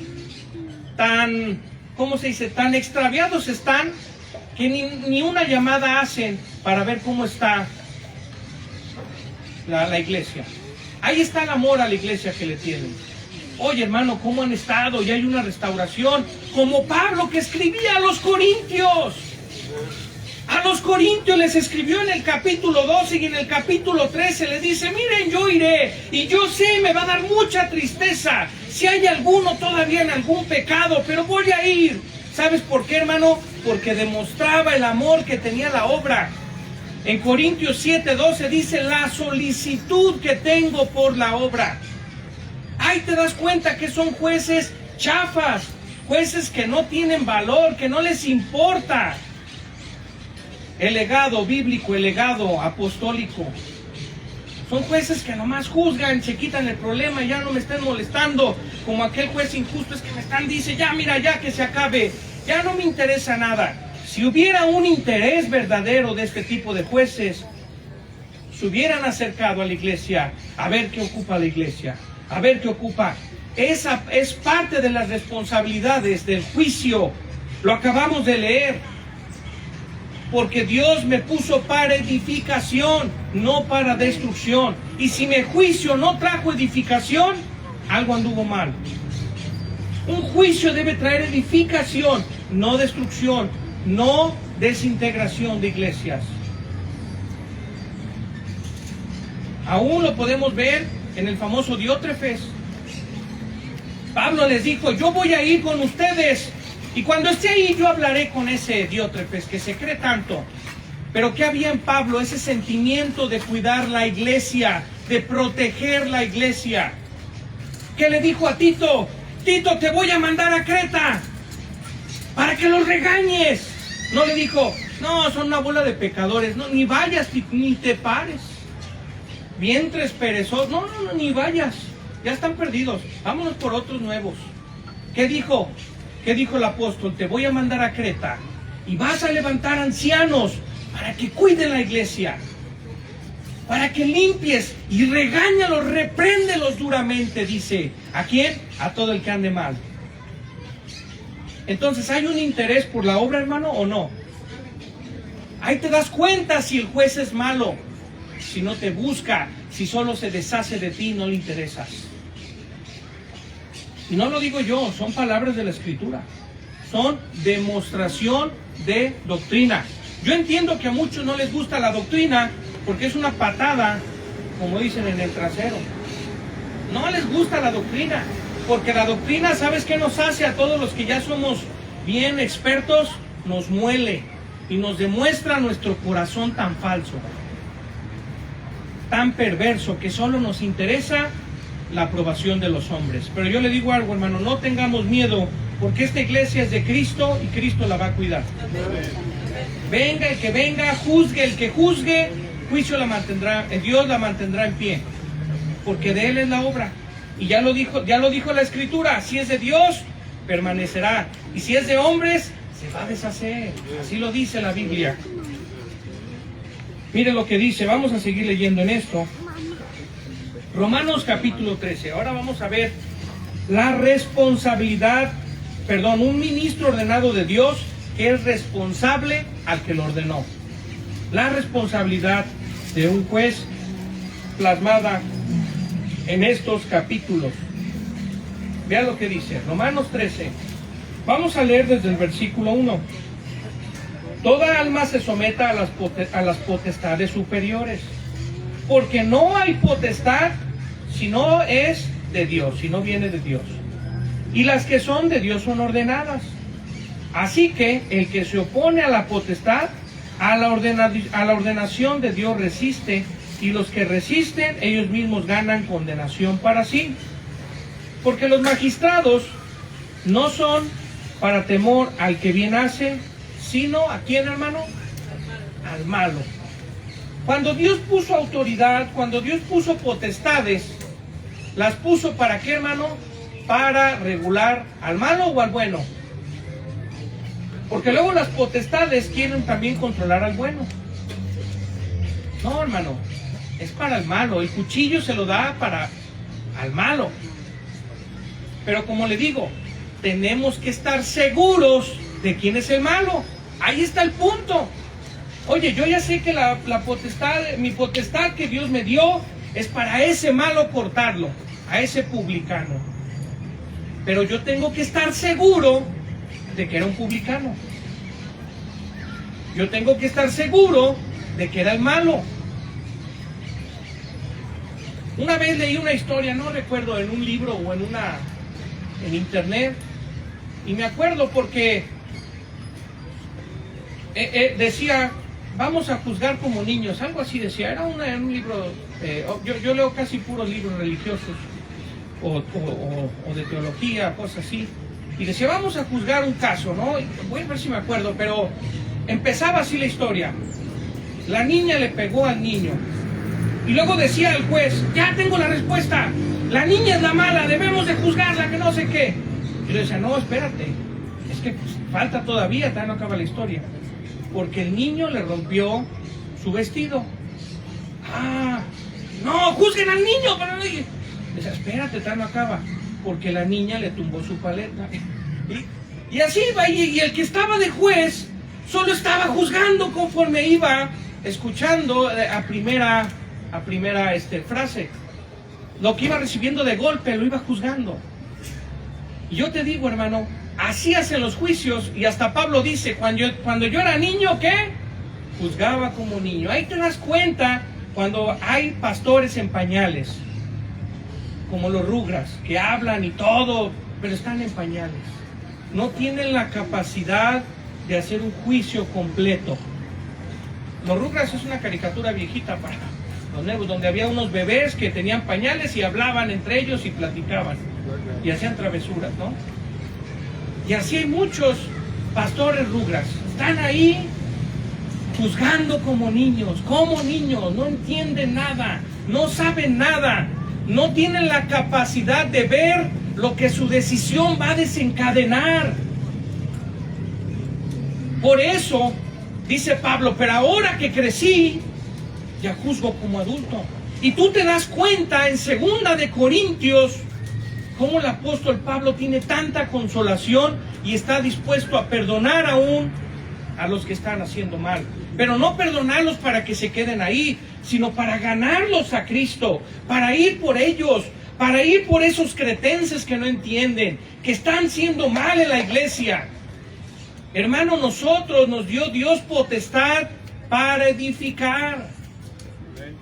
tan, ¿cómo se dice? Tan extraviados están que ni una llamada hacen para ver cómo está la iglesia. Ahí está el amor a la iglesia que le tienen. Oye, hermano, ¿cómo han estado? Ya hay una restauración. Como Pablo, que escribía a los corintios. A los corintios les escribió en el capítulo 12 y en el capítulo 13 les dice, miren, yo iré y yo sé, me va a dar mucha tristeza si hay alguno todavía en algún pecado, pero voy a ir. ¿Sabes por qué, hermano? Porque demostraba el amor que tenía la obra. En Corintios 7:12 dice, la solicitud que tengo por la obra. Ahí te das cuenta que son jueces chafas, jueces que no tienen valor, que no les importa el legado bíblico, el legado apostólico. Son jueces que nomás juzgan, se quitan el problema y ya no me estén molestando, como aquel juez injusto es que me están, dice, ya mira, ya que se acabe, ya no me interesa nada. Si hubiera un interés verdadero de este tipo de jueces, se hubieran acercado a la iglesia a ver qué ocupa la iglesia, a ver qué ocupa. Esa es parte de las responsabilidades del juicio. Lo acabamos de leer. Porque Dios me puso para edificación, no para destrucción. Y si mi juicio no trajo edificación, algo anduvo mal. Un juicio debe traer edificación, no destrucción, no desintegración de iglesias. Aún lo podemos ver en el famoso Diótrefes. Pablo les dijo, yo voy a ir con ustedes. Y cuando esté ahí yo hablaré con ese Diótrefes que se cree tanto. Pero ¿qué había en Pablo? Ese sentimiento de cuidar la iglesia, de proteger la iglesia. ¿Qué le dijo a Tito? Tito, te voy a mandar a Creta para que los regañes. No le dijo, no, son una bola de pecadores, no, ni vayas ni te pares. Vientres perezosos, no, ni vayas, ya están perdidos, vámonos por otros nuevos. ¿Qué dijo? ¿Qué dijo el apóstol? Te voy a mandar a Creta y vas a levantar ancianos para que cuiden la iglesia, para que limpies y regáñalos, repréndelos duramente, dice. ¿A quién? A todo el que ande mal. Entonces, ¿hay un interés por la obra, hermano, o no? Ahí te das cuenta si el juez es malo, si no te busca, si solo se deshace de ti y no le interesas. Y no lo digo yo, son palabras de la Escritura. Son demostración de doctrina. Yo entiendo que a muchos no les gusta la doctrina porque es una patada, como dicen, en el trasero. No les gusta la doctrina, porque la doctrina, ¿sabes qué nos hace a todos los que ya somos bien expertos, nos muele y nos demuestra nuestro corazón tan falso, tan perverso, que solo nos interesa la aprobación de los hombres. Pero yo le digo algo, hermano, no tengamos miedo, porque esta iglesia es de Cristo y Cristo la va a cuidar. Venga el que venga, juzgue el que juzgue, juicio la mantendrá, Dios la mantendrá en pie, porque de Él es la obra. Y ya lo dijo la Escritura, si es de Dios, permanecerá, y si es de hombres, se va a deshacer. Así lo dice la Biblia. Mire lo que dice, vamos a seguir leyendo en esto. Romanos capítulo 13. Ahora vamos a ver la responsabilidad, un ministro ordenado de Dios que es responsable al que lo ordenó. La responsabilidad de un juez plasmada en estos capítulos. Vea lo que dice, Romanos 13. Vamos a leer desde el versículo 1. Toda alma se someta a las potestades superiores, porque no hay potestad si no es de Dios, si no viene de Dios. Y las que son de Dios son ordenadas. Así que el que se opone a la potestad, a la ordenación de Dios resiste, y los que resisten, ellos mismos ganan condenación para sí. Porque los magistrados no son para temor al que bien hace, sino ¿a quién, hermano? Al malo. Cuando Dios puso autoridad, cuando Dios puso potestades, ¿las puso para qué, hermano? Para regular al malo o al bueno. Porque luego las potestades quieren también controlar al bueno. No, hermano, es para el malo. El cuchillo se lo da para al malo. Pero como le digo, tenemos que estar seguros de quién es el malo. Ahí está el punto. Oye, yo ya sé que la potestad, mi potestad que Dios me dio es para ese malo cortarlo, a ese publicano. Pero yo tengo que estar seguro de que era un publicano. Yo tengo que estar seguro de que era el malo. Una vez leí una historia, no recuerdo, en un libro o en internet, y me acuerdo porque decía, vamos a juzgar como niños, algo así decía, era un libro, yo leo casi puros libros religiosos o de teología, cosas así, y decía, vamos a juzgar un caso, ¿no? Voy a ver si me acuerdo, pero empezaba así la historia. La niña le pegó al niño, y luego decía el juez, ya tengo la respuesta, la niña es la mala, debemos de juzgarla, que no sé qué. Y yo decía, no, espérate, es que pues, falta todavía no acaba la historia. Porque el niño le rompió su vestido. Ah, no, juzguen al niño. Pero no, decía, espérate, no acaba. Porque la niña le tumbó su paleta. Y así iba, y el que estaba de juez solo estaba juzgando conforme iba escuchando a primera frase. Lo que iba recibiendo de golpe lo iba juzgando. Y yo te digo, hermano, así hacen los juicios, y hasta Pablo dice, cuando yo era niño, ¿qué? Juzgaba como niño. Ahí te das cuenta cuando hay pastores en pañales, como los Rugras, que hablan y todo, pero están en pañales. No tienen la capacidad de hacer un juicio completo. Los Rugras es una caricatura viejita para los nuevos, donde había unos bebés que tenían pañales y hablaban entre ellos y platicaban y hacían travesuras, ¿no? Y así hay muchos pastores Rugras, están ahí juzgando como niños, no entienden nada, no saben nada, no tienen la capacidad de ver lo que su decisión va a desencadenar. Por eso dice Pablo, pero ahora que crecí, ya juzgo como adulto. Y tú te das cuenta en 2 de Corintios cómo el apóstol Pablo tiene tanta consolación y está dispuesto a perdonar aún a los que están haciendo mal. Pero no perdonarlos para que se queden ahí, sino para ganarlos a Cristo, para ir por ellos, para ir por esos cretenses que no entienden, que están siendo mal en la iglesia. Hermano, nosotros nos dio Dios potestad para edificar,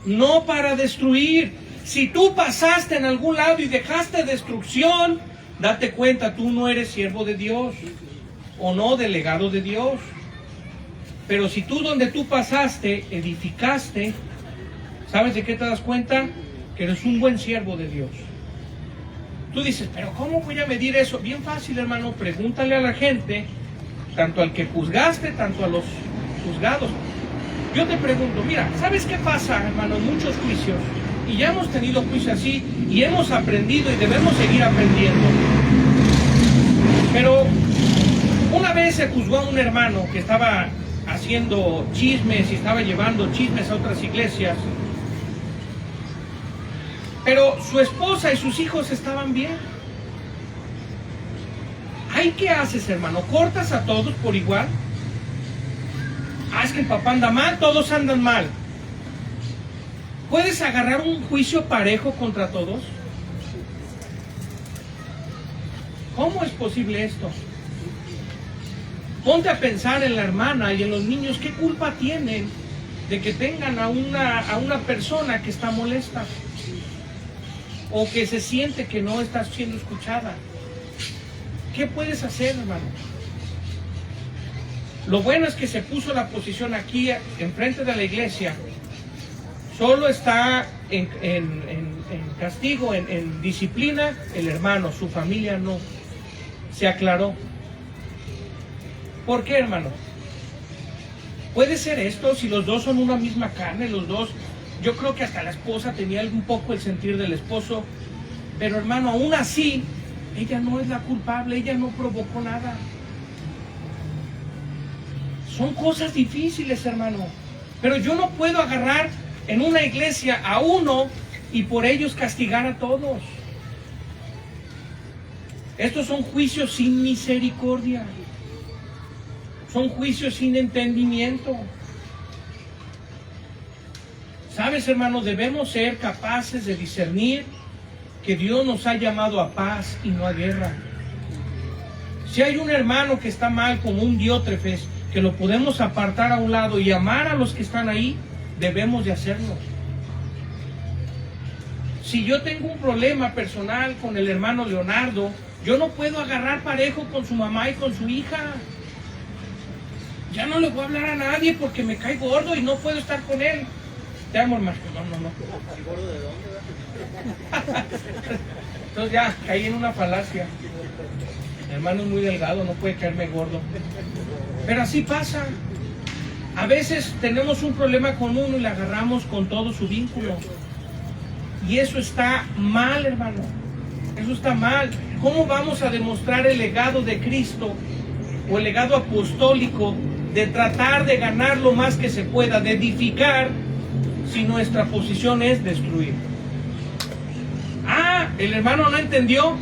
no para destruir. Si tú pasaste en algún lado y dejaste destrucción, date cuenta, tú no eres siervo de Dios. o no del legado de Dios. Pero si tú donde tú pasaste, edificaste, ¿sabes de qué te das cuenta? Que eres un buen siervo de Dios. Tú dices, pero ¿cómo voy a medir eso? Bien fácil, hermano, pregúntale a la gente, tanto al que juzgaste, tanto a los juzgados. Yo te pregunto, mira, ¿sabes qué pasa, hermano, en muchos juicios? Y ya hemos tenido juicios así, y hemos aprendido y debemos seguir aprendiendo. Pero una vez se juzgó a un hermano que estaba haciendo chismes y estaba llevando chismes a otras iglesias. Pero su esposa y sus hijos estaban bien. ¿Ay, qué haces, hermano? ¿Cortas a todos por igual? Ah, es que el papá anda mal, todos andan mal. ¿Puedes agarrar un juicio parejo contra todos? ¿Cómo es posible esto? Ponte a pensar en la hermana y en los niños. ¿Qué culpa tienen de que tengan a una persona que está molesta? O que se siente que no está siendo escuchada. ¿Qué puedes hacer, hermano? Lo bueno es que se puso la posición aquí, enfrente de la iglesia. Solo está en castigo, en disciplina, el hermano, su familia no. Se aclaró. ¿Por qué, hermano? ¿Puede ser esto si los dos son una misma carne, los dos? Yo creo que hasta la esposa tenía un poco el sentir del esposo, pero hermano, aún así, ella no es la culpable, ella no provocó nada. Son cosas difíciles, hermano, pero yo no puedo agarrar en una iglesia a uno y por ellos castigar a todos. Estos son juicios sin misericordia, son juicios sin entendimiento. ¿Sabes, hermano? Debemos ser capaces de discernir que Dios nos ha llamado a paz y no a guerra. Si hay un hermano que está mal, como un Diótrefes, que lo podemos apartar a un lado y amar a los que están ahí, debemos de hacerlo. Si yo tengo un problema personal con el hermano Leonardo, yo no puedo agarrar parejo con su mamá y con su hija. Ya no le voy a hablar a nadie porque me cae gordo y no puedo estar con él. Te amo, hermano. No. ¿El gordo de dónde? Entonces ya, caí en una falacia. Mi hermano es muy delgado, no puede caerme gordo. Pero así pasa. A veces tenemos un problema con uno y le agarramos con todo su vínculo. Y eso está mal, hermano. Eso está mal. ¿Cómo vamos a demostrar el legado de Cristo o el legado apostólico de tratar de ganar lo más que se pueda, de edificar, si nuestra posición es destruir? Ah, el hermano no entendió.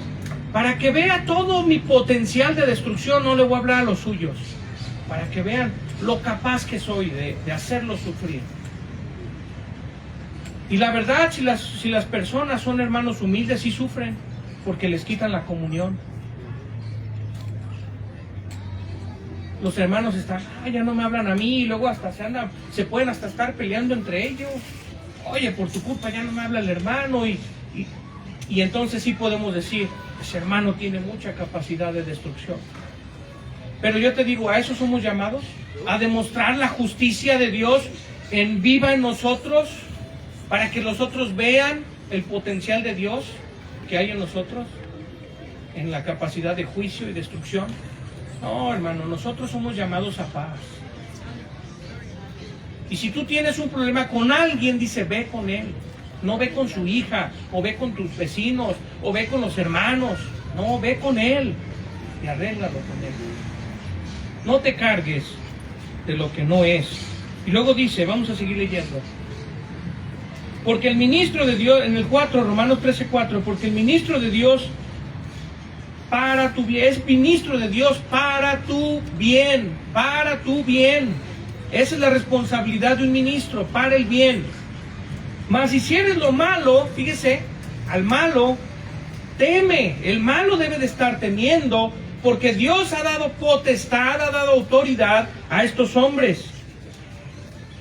Para que vea todo mi potencial de destrucción, no le voy a hablar a los suyos. Para que vean lo capaz que soy de hacerlos sufrir. Y la verdad, si las personas son hermanos humildes, sí sufren, porque les quitan la comunión. Los hermanos están, ya no me hablan a mí, y luego hasta se pueden hasta estar peleando entre ellos. Oye, por tu culpa ya no me habla el hermano, y entonces sí podemos decir, ese hermano tiene mucha capacidad de destrucción. Pero yo te digo, ¿a eso somos llamados? ¿A demostrar la justicia de Dios en viva en nosotros? Para que los otros vean el potencial de Dios que hay en nosotros, en la capacidad de juicio y destrucción. No, hermano, nosotros somos llamados a paz. Y si tú tienes un problema con alguien, dice, ve con él. No ve con su hija, o ve con tus vecinos, o ve con los hermanos. No, ve con él y arréglalo con él. No te cargues de lo que no es. Y luego dice, vamos a seguir leyendo. Porque el ministro de Dios, en el 4, Romanos 13:4, porque el ministro de Dios para tu bien, es ministro de Dios para tu bien, para tu bien. Esa es la responsabilidad de un ministro, para el bien. Mas si hicieres lo malo, fíjese, al malo teme. El malo debe de estar temiendo, porque Dios ha dado potestad, ha dado autoridad a estos hombres.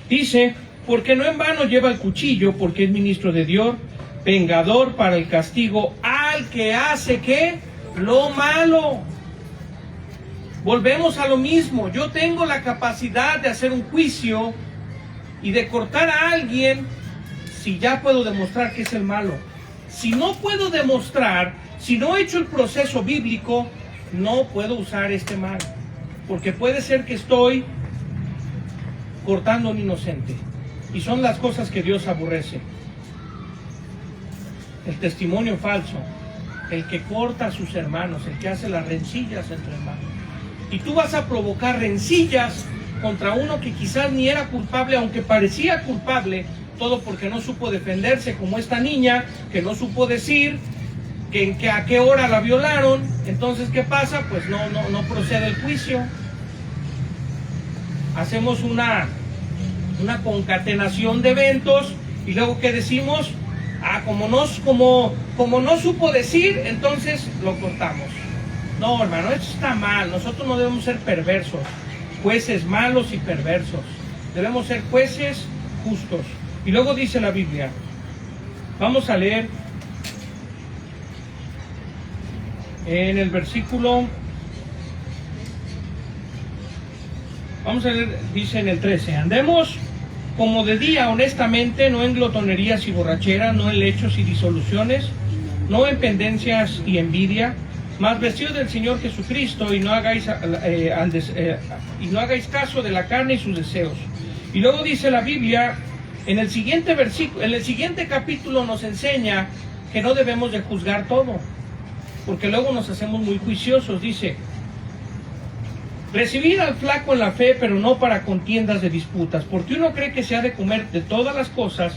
Dice, porque no en vano lleva el cuchillo, porque es ministro de Dios, vengador para el castigo al que hace, ¿qué? Lo malo. Volvemos a lo mismo. Yo tengo la capacidad de hacer un juicio y de cortar a alguien si ya puedo demostrar que es el malo. Si no puedo demostrar, si no he hecho el proceso bíblico, no puedo usar este mal, porque puede ser que estoy cortando a un inocente, y son las cosas que Dios aborrece. El testimonio falso, el que corta a sus hermanos, el que hace las rencillas entre hermanos. Y tú vas a provocar rencillas contra uno que quizás ni era culpable, aunque parecía culpable, todo porque no supo defenderse, como esta niña que no supo decir que a qué hora la violaron. Entonces, ¿qué pasa? Pues no procede el juicio. Hacemos una concatenación de eventos y luego ¿qué decimos? Como no supo decir, entonces lo cortamos. No, hermano, esto está mal. Nosotros no debemos ser perversos, jueces malos y perversos. Debemos ser jueces justos. Y luego dice la Biblia, vamos a leer en el versículo, vamos a leer, dice en el 13, andemos como de día honestamente, no en glotonerías y borracheras, no en lechos y disoluciones, no en pendencias y envidia, mas vestidos del Señor Jesucristo, y no hagáis caso de la carne y sus deseos. Y luego dice la Biblia, en el siguiente versículo, en el siguiente capítulo nos enseña que no debemos de juzgar todo, porque luego nos hacemos muy juiciosos. Dice, recibid al flaco en la fe, pero no para contiendas de disputas, porque uno cree que se ha de comer de todas las cosas,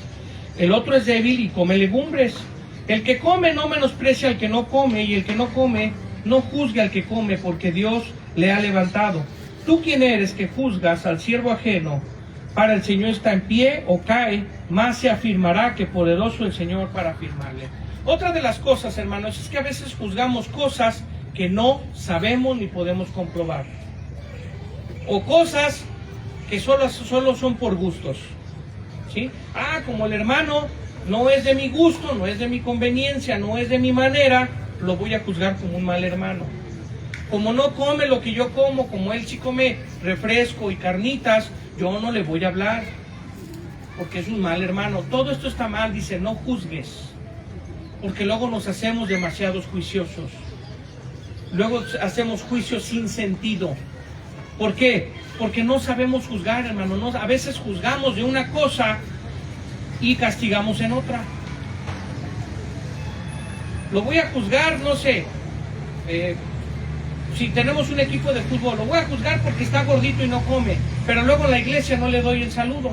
el otro es débil y come legumbres. El que come no menosprecia al que no come, y el que no come no juzgue al que come, porque Dios le ha levantado. ¿Tú quién eres que juzgas al siervo ajeno? Para el Señor está en pie o cae, más se afirmará, que poderoso el Señor para afirmarle. Otra de las cosas, hermanos, es que a veces juzgamos cosas que no sabemos ni podemos comprobar, o cosas que solo son por gustos, ¿sí? Como el hermano no es de mi gusto, no es de mi conveniencia, no es de mi manera, lo voy a juzgar como un mal hermano. Como no come lo que yo como, como él sí come refresco y carnitas, yo no le voy a hablar, porque es un mal hermano. Todo esto está mal, dice, no juzgues, porque luego nos hacemos demasiados juiciosos. Luego hacemos juicios sin sentido. ¿Por qué? Porque no sabemos juzgar, hermano. A veces juzgamos de una cosa y castigamos en otra. Lo voy a juzgar, no sé, si tenemos un equipo de fútbol, lo voy a juzgar porque está gordito y no come, pero luego en la iglesia no le doy el saludo.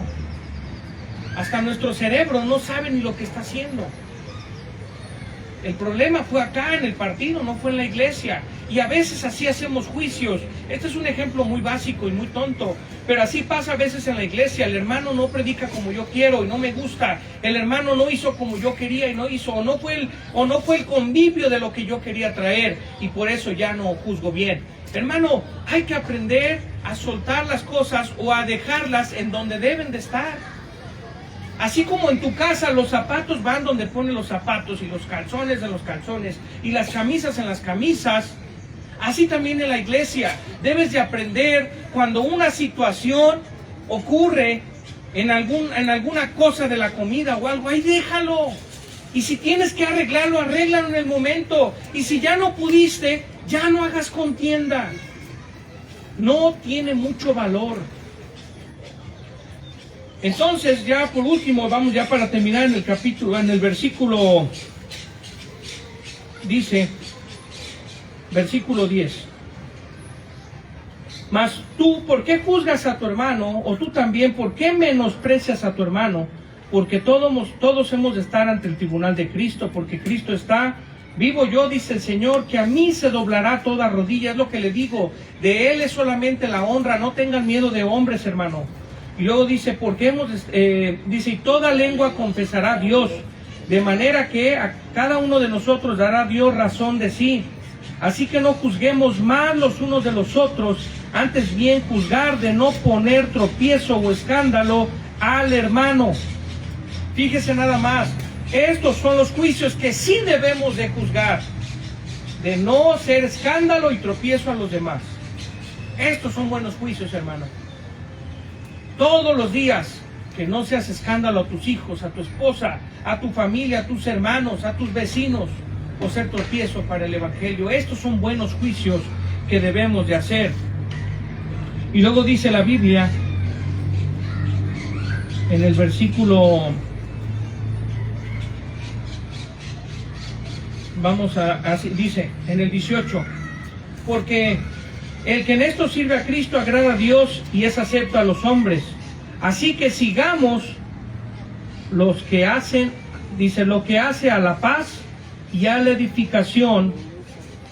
Hasta nuestro cerebro no sabe ni lo que está haciendo. El problema fue acá en el partido, no fue en la iglesia. Y a veces así hacemos juicios. Este es un ejemplo muy básico y muy tonto, pero así pasa a veces en la iglesia. El hermano no predica como yo quiero y no me gusta. El hermano no hizo como yo quería y no hizo, o no fue el convivio de lo que yo quería traer, y por eso ya no juzgo bien. Hermano, hay que aprender a soltar las cosas o a dejarlas en donde deben de estar. Así como en tu casa los zapatos van donde ponen los zapatos, y los calzones en los calzones, y las camisas en las camisas, así también en la iglesia. Debes de aprender cuando una situación ocurre en alguna cosa de la comida o algo, ahí déjalo. Y si tienes que arreglarlo, arréglalo en el momento. Y si ya no pudiste, ya no hagas contienda. No tiene mucho valor. Entonces, ya por último, vamos ya para terminar en el capítulo, en el versículo, dice, versículo 10. Mas tú, ¿por qué juzgas a tu hermano? O tú también, ¿por qué menosprecias a tu hermano? Porque todos hemos de estar ante el tribunal de Cristo, porque Cristo está, vivo yo, dice el Señor, que a mí se doblará toda rodilla. Es lo que le digo, de Él es solamente la honra, no tengan miedo de hombres, hermano. Y luego dice, porque dice, y toda lengua confesará a Dios, de manera que a cada uno de nosotros dará Dios razón de sí. Así que no juzguemos más los unos de los otros, antes bien juzgar de no poner tropiezo o escándalo al hermano. Fíjese nada más, estos son los juicios que sí debemos de juzgar, de no hacer escándalo y tropiezo a los demás. Estos son buenos juicios, hermano. Todos los días, que no seas escándalo a tus hijos, a tu esposa, a tu familia, a tus hermanos, a tus vecinos, o ser tropiezo para el evangelio. Estos son buenos juicios que debemos de hacer. Y luego dice la Biblia, en el versículo, dice en el 18, porque el que en esto sirve a Cristo agrada a Dios y es acepto a los hombres. Así que sigamos los que hacen, dice, lo que hace a la paz y a la edificación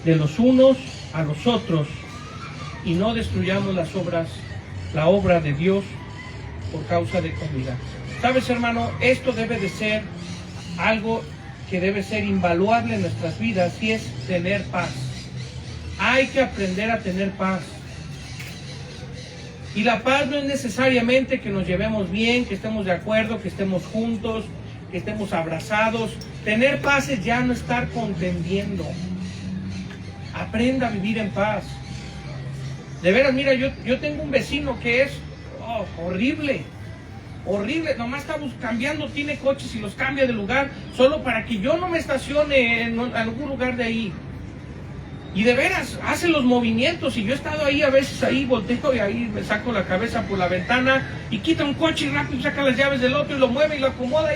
de los unos a los otros, y no destruyamos la obra de Dios por causa de comida. ¿Sabes, hermano? Esto debe de ser algo que debe ser invaluable en nuestras vidas, y es tener paz. Hay que aprender a tener paz. Y la paz no es necesariamente que nos llevemos bien, que estemos de acuerdo, que estemos juntos, que estemos abrazados. Tener paz es ya no estar contendiendo. Aprenda a vivir en paz. De veras, mira, yo tengo un vecino que es horrible. Horrible, nomás está cambiando, tiene coches y los cambia de lugar solo para que yo no me estacione en algún lugar de ahí. Y de veras, hace los movimientos, y yo he estado ahí, a veces ahí volteo y ahí me saco la cabeza por la ventana y quita un coche y rápido saca las llaves del otro y lo mueve y lo acomoda.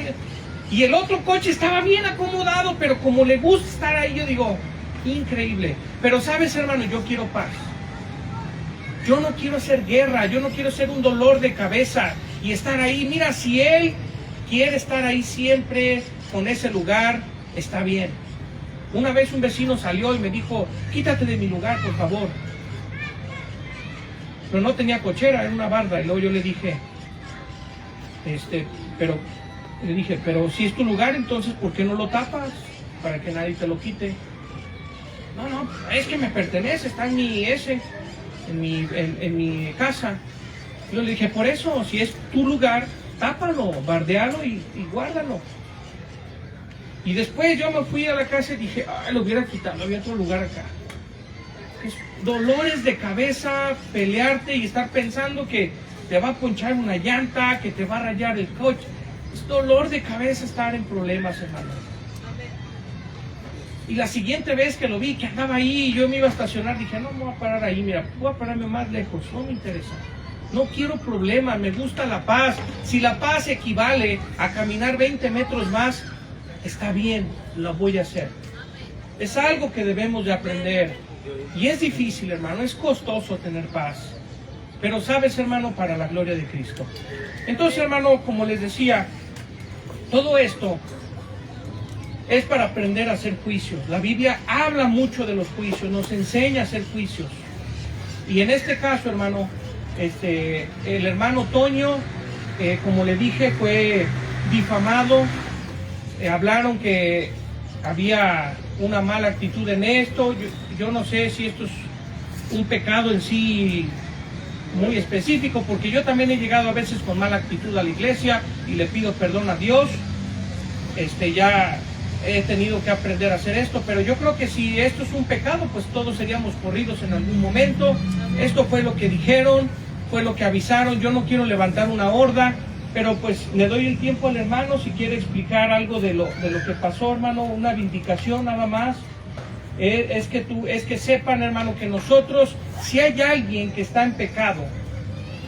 Y el otro coche estaba bien acomodado, pero como le gusta estar ahí, yo digo, increíble. Pero sabes, hermano, yo quiero paz. Yo no quiero hacer guerra, yo no quiero ser un dolor de cabeza y estar ahí. Mira, si él quiere estar ahí siempre con ese lugar, está bien. Una vez un vecino salió y me dijo, quítate de mi lugar, por favor. Pero no tenía cochera, era una barda. Y luego yo le dije, pero si es tu lugar, entonces ¿por qué no lo tapas? Para que nadie te lo quite. No, es que me pertenece, está en mi casa. Yo le dije, por eso, si es tu lugar, tápalo, bardealo y guárdalo. Y después yo me fui a la casa y dije, lo hubiera quitado, había otro lugar acá. Es dolores de cabeza, pelearte y estar pensando que te va a ponchar una llanta, que te va a rayar el coche. Es dolor de cabeza estar en problemas, hermano. Y la siguiente vez que lo vi, que andaba ahí y yo me iba a estacionar, dije, no me voy a parar ahí, mira, voy a pararme más lejos, no me interesa. No quiero problemas, me gusta la paz. Si la paz equivale a caminar 20 metros más, está bien, lo voy a hacer. Es algo que debemos de aprender. Y es difícil, hermano, es costoso tener paz. Pero sabes, hermano, para la gloria de Cristo. Entonces, hermano, como les decía, todo esto es para aprender a hacer juicios. La Biblia habla mucho de los juicios, nos enseña a hacer juicios. Y en este caso, hermano, el hermano Toño, como le dije, fue difamado. Hablaron que había una mala actitud en esto. Yo no sé si esto es un pecado en sí muy específico, porque yo también he llegado a veces con mala actitud a la iglesia y le pido perdón a Dios. Ya he tenido que aprender a hacer esto, pero yo creo que si esto es un pecado, pues todos seríamos corridos en algún momento. Esto fue lo que dijeron, fue lo que avisaron. Yo no quiero levantar una horda, pero pues le doy el tiempo al hermano si quiere explicar algo de lo que pasó, hermano, una vindicación nada más. Es que sepan, hermano, que nosotros, si hay alguien que está en pecado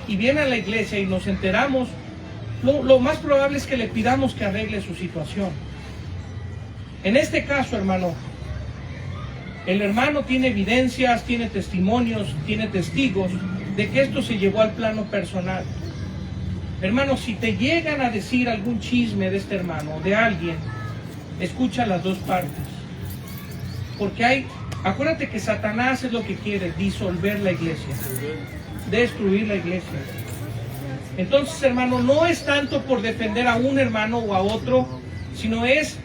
y viene a la iglesia y nos enteramos, lo más probable es que le pidamos que arregle su situación. En este caso, hermano, el hermano tiene evidencias, tiene testimonios, tiene testigos de que esto se llevó al plano personal. Hermano, si te llegan a decir algún chisme de este hermano o de alguien, escucha las dos partes. Porque acuérdate que Satanás es lo que quiere, disolver la iglesia, destruir la iglesia. Entonces, hermano, no es tanto por defender a un hermano o a otro, sino es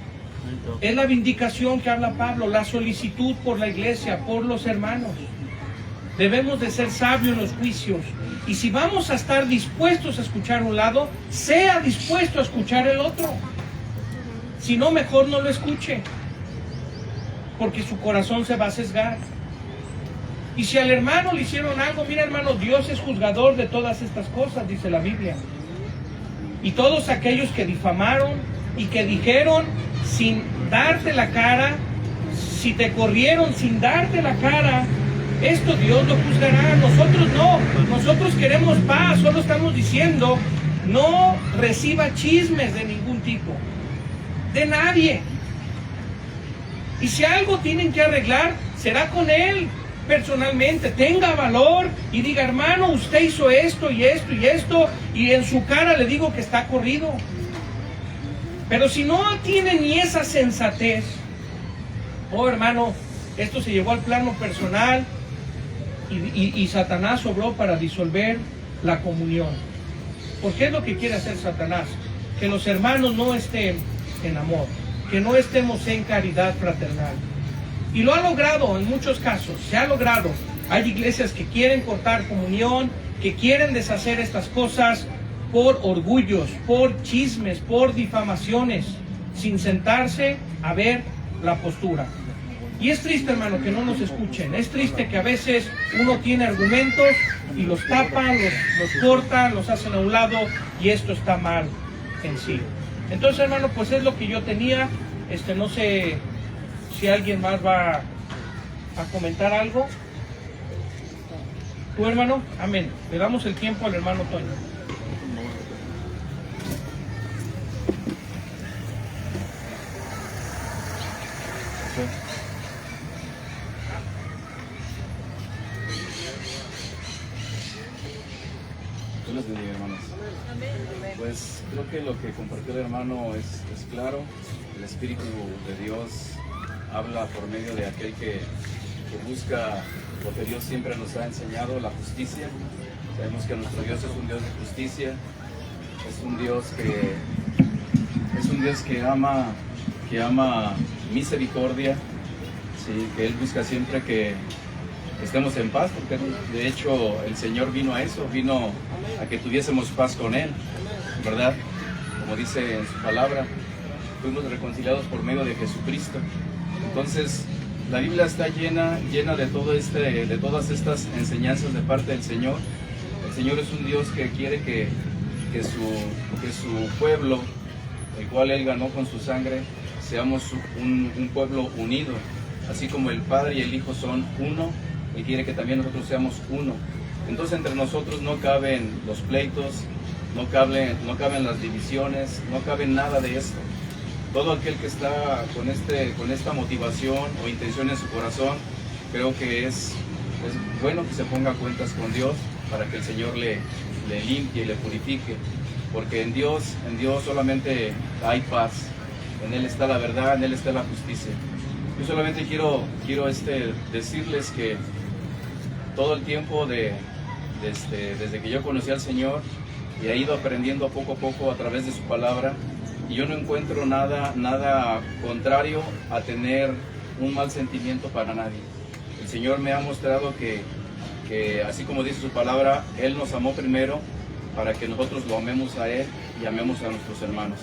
la vindicación que habla Pablo, la solicitud por la iglesia, por los hermanos. Debemos de ser sabios en los juicios. Y si vamos a estar dispuestos a escuchar un lado, sea dispuesto a escuchar el otro. Si no, mejor no lo escuche, porque su corazón se va a sesgar. Y si al hermano le hicieron algo, mira hermano, Dios es juzgador de todas estas cosas, dice la Biblia. Y todos aquellos que difamaron y que dijeron sin darte la cara, si te corrieron sin darte la cara, esto Dios lo juzgará. Nosotros no, nosotros queremos paz, solo estamos diciendo, no reciba chismes de ningún tipo, de nadie. Y si algo tienen que arreglar, será con él personalmente. Tenga valor y diga, hermano, usted hizo esto y esto y esto, y en su cara le digo que está corrido. Pero si no tiene ni esa sensatez, oh hermano, esto se llevó al plano personal y Satanás obró para disolver la comunión. ¿Por qué es lo que quiere hacer Satanás? Que los hermanos no estén en amor, que no estemos en caridad fraternal. Y lo ha logrado en muchos casos, se ha logrado. Hay iglesias que quieren cortar comunión, que quieren deshacer estas cosas por orgullos, por chismes, por difamaciones, sin sentarse a ver la postura. Y es triste, hermano, que no nos escuchen. Es triste que a veces uno tiene argumentos y los tapan, los cortan, los hacen a un lado, y esto está mal en sí. Entonces, hermano, pues es lo que yo tenía. No sé si alguien más va a comentar algo. ¿Tú, hermano? Amén. Le damos el tiempo al hermano Toño. Dios les bendiga, hermanos. Pues creo que lo que compartió el hermano es claro. El Espíritu de Dios habla por medio de aquel que busca lo que Dios siempre nos ha enseñado, la justicia. Sabemos que nuestro Dios es un Dios de justicia, es un Dios que ama misericordia, ¿sí? Que Él busca siempre que estemos en paz, porque de hecho el Señor vino a eso, vino a que tuviésemos paz con Él, ¿verdad? Como dice en su palabra, fuimos reconciliados por medio de Jesucristo. Entonces, la Biblia está llena de todas estas enseñanzas de parte del Señor. El Señor es un Dios que quiere que su pueblo, el cual Él ganó con su sangre, seamos un pueblo unido. Así como el Padre y el Hijo son uno, Él quiere que también nosotros seamos uno. Entonces entre nosotros no caben los pleitos, no caben las divisiones, no cabe nada de esto. Todo aquel que está con esta motivación o intención en su corazón, creo que es bueno que se ponga a cuentas con Dios para que el Señor le limpie y le purifique, porque en Dios solamente hay paz, en Él está la verdad, en Él está la justicia. Yo solamente quiero decirles que todo el tiempo desde que yo conocí al Señor y he ido aprendiendo poco a poco a través de su palabra, y yo no encuentro nada contrario a tener un mal sentimiento para nadie. El Señor me ha mostrado que así como dice su palabra, Él nos amó primero para que nosotros lo amemos a Él y amemos a nuestros hermanos.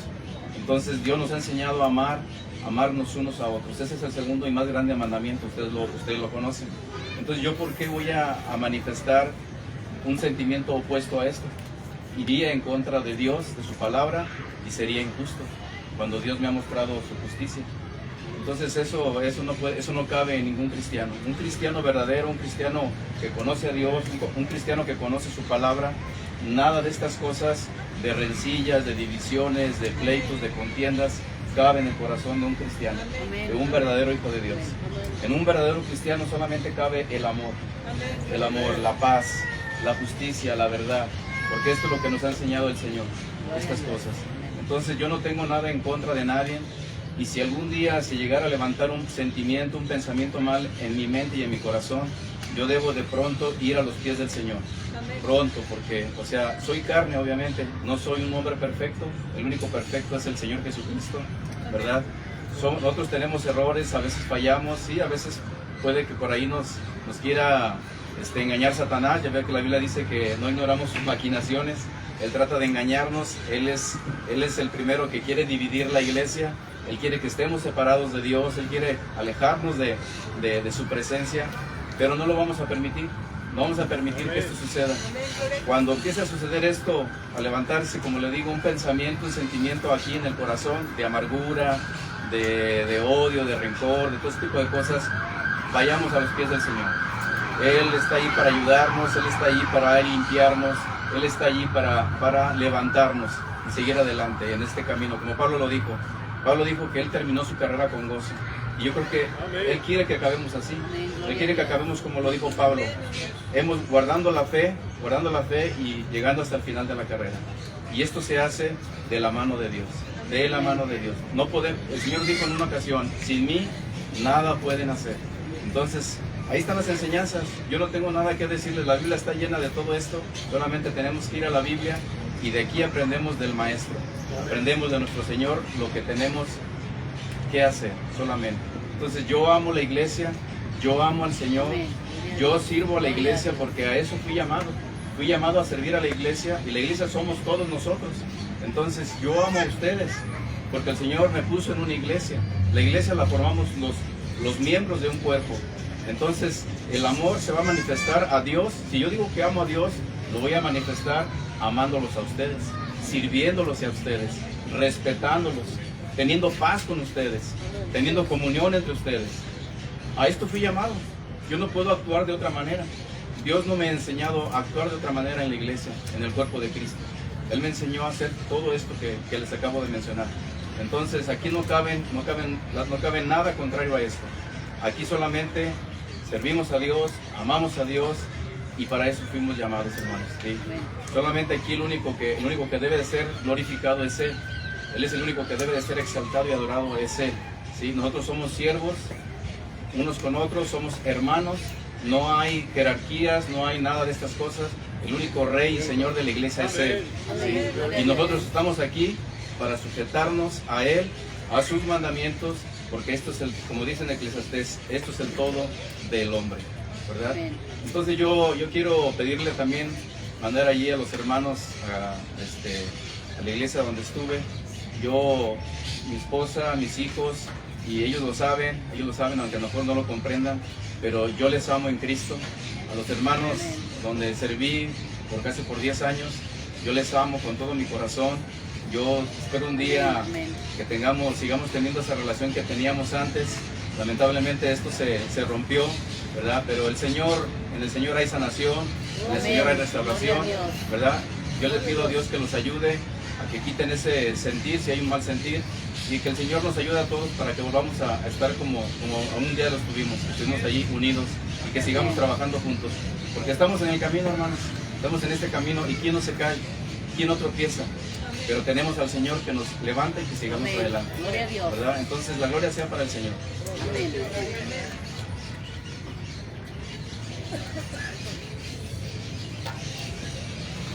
Entonces Dios nos ha enseñado a amarnos unos a otros. Ese es el segundo y más grande mandamiento, ustedes lo conocen. Entonces yo, ¿por qué voy a manifestar un sentimiento opuesto a esto? Iría en contra de Dios, de su palabra, y sería injusto cuando Dios me ha mostrado su justicia. Entonces eso no cabe en ningún cristiano. Un cristiano verdadero, un cristiano que conoce a Dios, un cristiano que conoce su palabra, nada de estas cosas de rencillas, de divisiones, de pleitos, de contiendas, cabe en el corazón de un cristiano, de un verdadero hijo de Dios. En un verdadero cristiano solamente cabe el amor, la paz, la justicia, la verdad, porque esto es lo que nos ha enseñado el Señor, estas cosas. Entonces yo no tengo nada en contra de nadie, y si algún día se llegara a levantar un sentimiento, un pensamiento mal en mi mente y en mi corazón, yo debo de pronto ir a los pies del Señor. Pronto, porque, soy carne, obviamente, no soy un hombre perfecto, el único perfecto es el Señor Jesucristo, ¿verdad? Nosotros tenemos errores, a veces fallamos, sí, a veces puede que por ahí nos quiera engañar Satanás. Ya veo que la Biblia dice que no ignoramos sus maquinaciones. Él trata de engañarnos. Él es el primero que quiere dividir la iglesia. Él quiere que estemos separados de Dios. Él quiere alejarnos de su presencia. pero no lo vamos a permitir. No vamos a permitir que esto suceda. Cuando empiece a suceder esto, a levantarse, como le digo, un pensamiento, un sentimiento aquí en el corazón, de amargura, de odio, de rencor, de todo este tipo de cosas, vayamos a los pies del Señor. Él está ahí para ayudarnos, Él está ahí para limpiarnos, Él está allí para levantarnos y seguir adelante en este camino. Como Pablo lo dijo, Pablo dijo que él terminó su carrera con gozo. Y yo creo que Él quiere que acabemos así. Él quiere que acabemos como lo dijo Pablo, guardando la fe y llegando hasta el final de la carrera. Y esto se hace de la mano de Dios, de la mano de Dios. No podemos, el Señor dijo en una ocasión, sin mí nada pueden hacer. Entonces, ahí están las enseñanzas. Yo no tengo nada que decirles, la Biblia está llena de todo esto. Solamente tenemos que ir a la Biblia y de aquí aprendemos del Maestro. Aprendemos de nuestro Señor lo que tenemos que hacer solamente. Entonces yo amo la iglesia, yo amo al Señor, yo sirvo a la iglesia porque a eso fui llamado. Fui llamado a servir a la iglesia y la iglesia somos todos nosotros. Entonces yo amo a ustedes porque el Señor me puso en una iglesia. La iglesia la formamos los miembros de un cuerpo. Entonces el amor se va a manifestar a Dios. Si yo digo que amo a Dios, lo voy a manifestar amándolos a ustedes, sirviéndolos a ustedes, respetándolos, teniendo paz con ustedes, teniendo comunión entre ustedes. A esto fui llamado. Yo no puedo actuar de otra manera. Dios no me ha enseñado a actuar de otra manera en la iglesia, en el cuerpo de Cristo. Él me enseñó a hacer todo esto que les acabo de mencionar. Entonces aquí no cabe nada contrario a esto. Aquí solamente servimos a Dios, amamos a Dios y para eso fuimos llamados, hermanos. ¿Sí? Solamente aquí lo único que debe de ser glorificado es Él. Él es el único que debe de ser exaltado y adorado es Él. ¿Sí? Nosotros somos siervos unos con otros, somos hermanos, no hay jerarquías, no hay nada de estas cosas. El único Rey y Señor de la iglesia es Él. ¿Sí? Y nosotros estamos aquí para sujetarnos a Él, a sus mandamientos, porque esto es como dice en Eclesiastés, esto es el todo del hombre, ¿verdad? Entonces yo quiero pedirle también, mandar allí a los hermanos a la iglesia donde estuve. Yo, mi esposa, mis hijos, y ellos lo saben, aunque a lo mejor no lo comprendan, pero yo les amo en Cristo. A los hermanos donde serví casi por 10 años, yo les amo con todo mi corazón. Yo espero un día que sigamos teniendo esa relación que teníamos antes. Lamentablemente esto se rompió, ¿verdad? Pero en el Señor hay sanación, en el Señor hay restauración, ¿verdad? Yo le pido a Dios que los ayude a que quiten ese sentir, si hay un mal sentir, y que el Señor nos ayude a todos para que volvamos a estar como un día lo estuvimos allí unidos y que sigamos trabajando juntos, porque estamos en el camino, hermanos, estamos en este camino y ¿quién no se cae? ¿Quién no tropieza? Pero tenemos al Señor que nos levanta y que sigamos adelante, ¿verdad? Entonces la gloria sea para el Señor. Amén.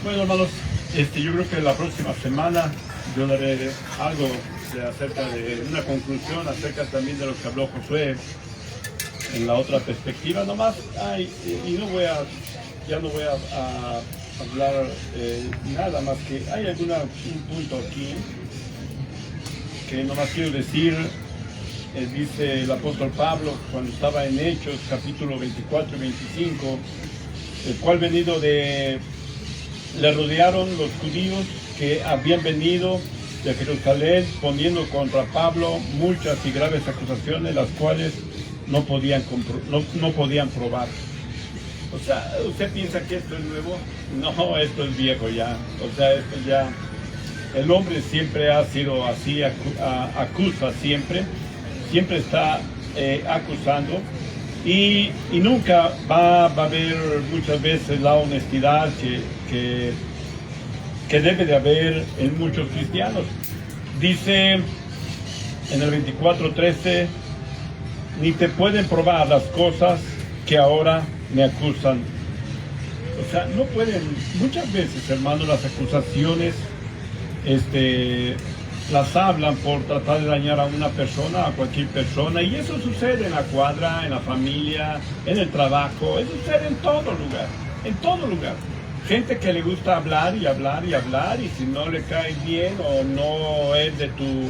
Bueno, hermanos, yo creo que la próxima semana yo daré algo acerca de una conclusión, acerca también de lo que habló Josué en la otra perspectiva nomás. Y ya no voy a hablar nada más que hay un punto aquí que nomás quiero decir. Dice el apóstol Pablo cuando estaba en Hechos capítulo 24 y 25, el cual le rodearon los judíos que habían venido de Jerusalén poniendo contra Pablo muchas y graves acusaciones, las cuales no podían probar. O sea, ¿usted piensa que esto es nuevo? No, esto es viejo ya. O sea, esto ya... El hombre siempre ha sido así, acusa siempre está acusando y nunca va a haber muchas veces la honestidad que debe de haber en muchos cristianos. Dice en el 24:13, ni te pueden probar las cosas que ahora me acusan. O sea, no pueden, muchas veces, hermanos, las acusaciones las hablan por tratar de dañar a una persona, a cualquier persona, y eso sucede en la cuadra, en la familia, en el trabajo, eso sucede en todo lugar. Gente que le gusta hablar y hablar y hablar, y si no le cae bien o no es de tu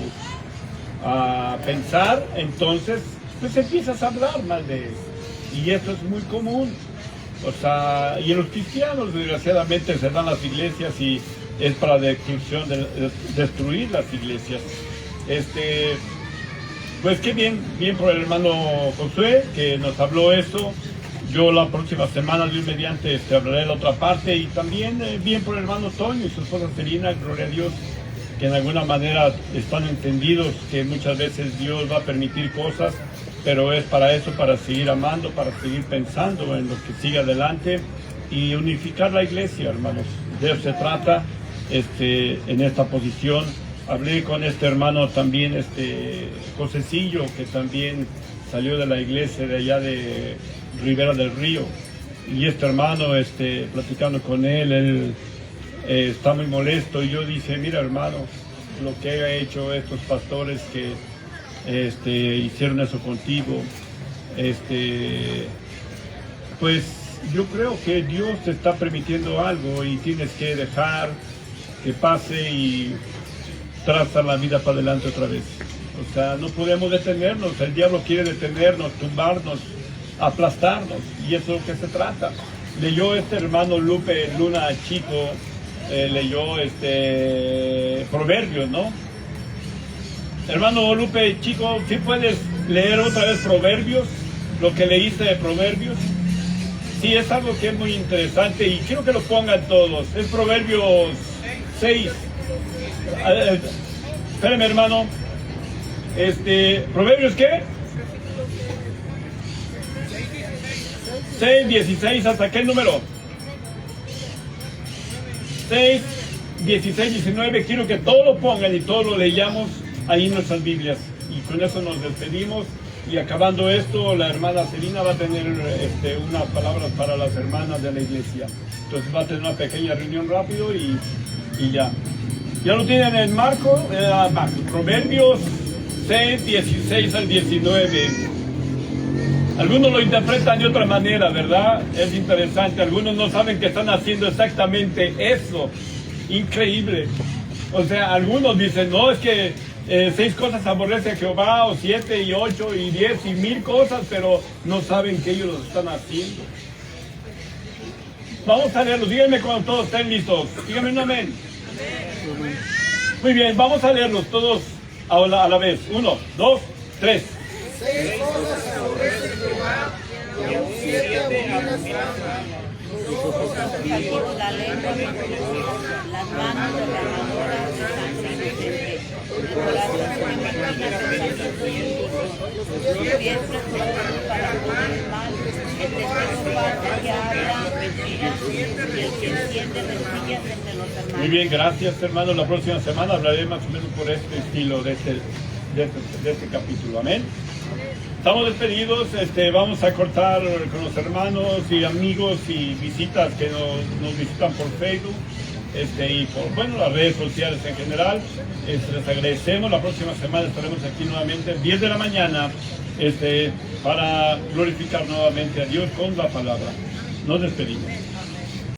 pensar, entonces pues empiezas a hablar mal de él. Y esto es muy común. O sea, y en los cristianos desgraciadamente se dan las iglesias y es para destrucción, destruir las iglesias. Pues qué bien por el hermano Josué que nos habló eso. Yo la próxima semana, Dios mediante, hablaré de la otra parte. Y también bien por el hermano Toño y su esposa Celina, gloria a Dios, que en alguna manera están entendidos que muchas veces Dios va a permitir cosas, pero es para eso, para seguir amando, para seguir pensando en lo que sigue adelante y unificar la iglesia, hermanos. De eso se trata en esta posición. Hablé con este hermano también, Josecillo, que también salió de la iglesia de allá de Ribera del Río. Y este hermano, platicando con él está muy molesto. Y yo dije, mira hermano, lo que ha hecho estos pastores que hicieron eso contigo, pues yo creo que Dios te está permitiendo algo y tienes que dejar que pase y trazar la vida para adelante otra vez. O sea, no podemos detenernos, el diablo quiere detenernos, tumbarnos, aplastarnos, y eso es lo que se trata. Leyó este hermano Lupe Luna Chico, leyó Proverbios, ¿no? Hermano Lupe Chico, ¿sí puedes leer otra vez Proverbios? Lo que leíste de Proverbios. Sí, es algo que es muy interesante y quiero que lo pongan todos. Es Proverbios 6. Espérame, hermano. ¿Proverbios qué? 6, 16, ¿hasta qué número? 6, 16, 19. Quiero que todo lo pongan y todo lo leamos ahí en nuestras Biblias. Y con eso nos despedimos. Y acabando esto, la hermana Celina va a tener unas palabras para las hermanas de la iglesia. Entonces va a tener una pequeña reunión rápido y ya. Ya lo tienen en Marco, Proverbios 6, 16 al 19. Algunos lo interpretan de otra manera, ¿verdad? Es interesante. Algunos no saben que están haciendo exactamente eso. Increíble. O sea, algunos dicen, no, es que 6 cosas aborrece a Jehová, o 7 y 8 y 10 y 1000 cosas, pero no saben que ellos lo están haciendo. Vamos a leerlos. Díganme cuando todos estén listos. Díganme un amén. Muy bien, vamos a leerlos todos a la vez. 1, 2, 3. 6 cosas aborrece Jehová, y aún 7 abominan su alma. Los ojos altivos, la lengua mentirosa, las manos derramadoras de sangre inocente, el corazón que maquina pensamientos impíos, los pies presurosos para hacer el mal, el testigo falso que habla mentiras y el que enciende rencillas entre los hermanos. Muy bien, gracias hermano. La próxima semana hablaré más o menos por este estilo de este capítulo. Amén. Estamos despedidos, vamos a cortar con los hermanos y amigos y visitas que nos visitan por Facebook y por las redes sociales en general. Les agradecemos. La próxima semana estaremos aquí nuevamente 10 de la mañana para glorificar nuevamente a Dios con la palabra. Nos despedimos.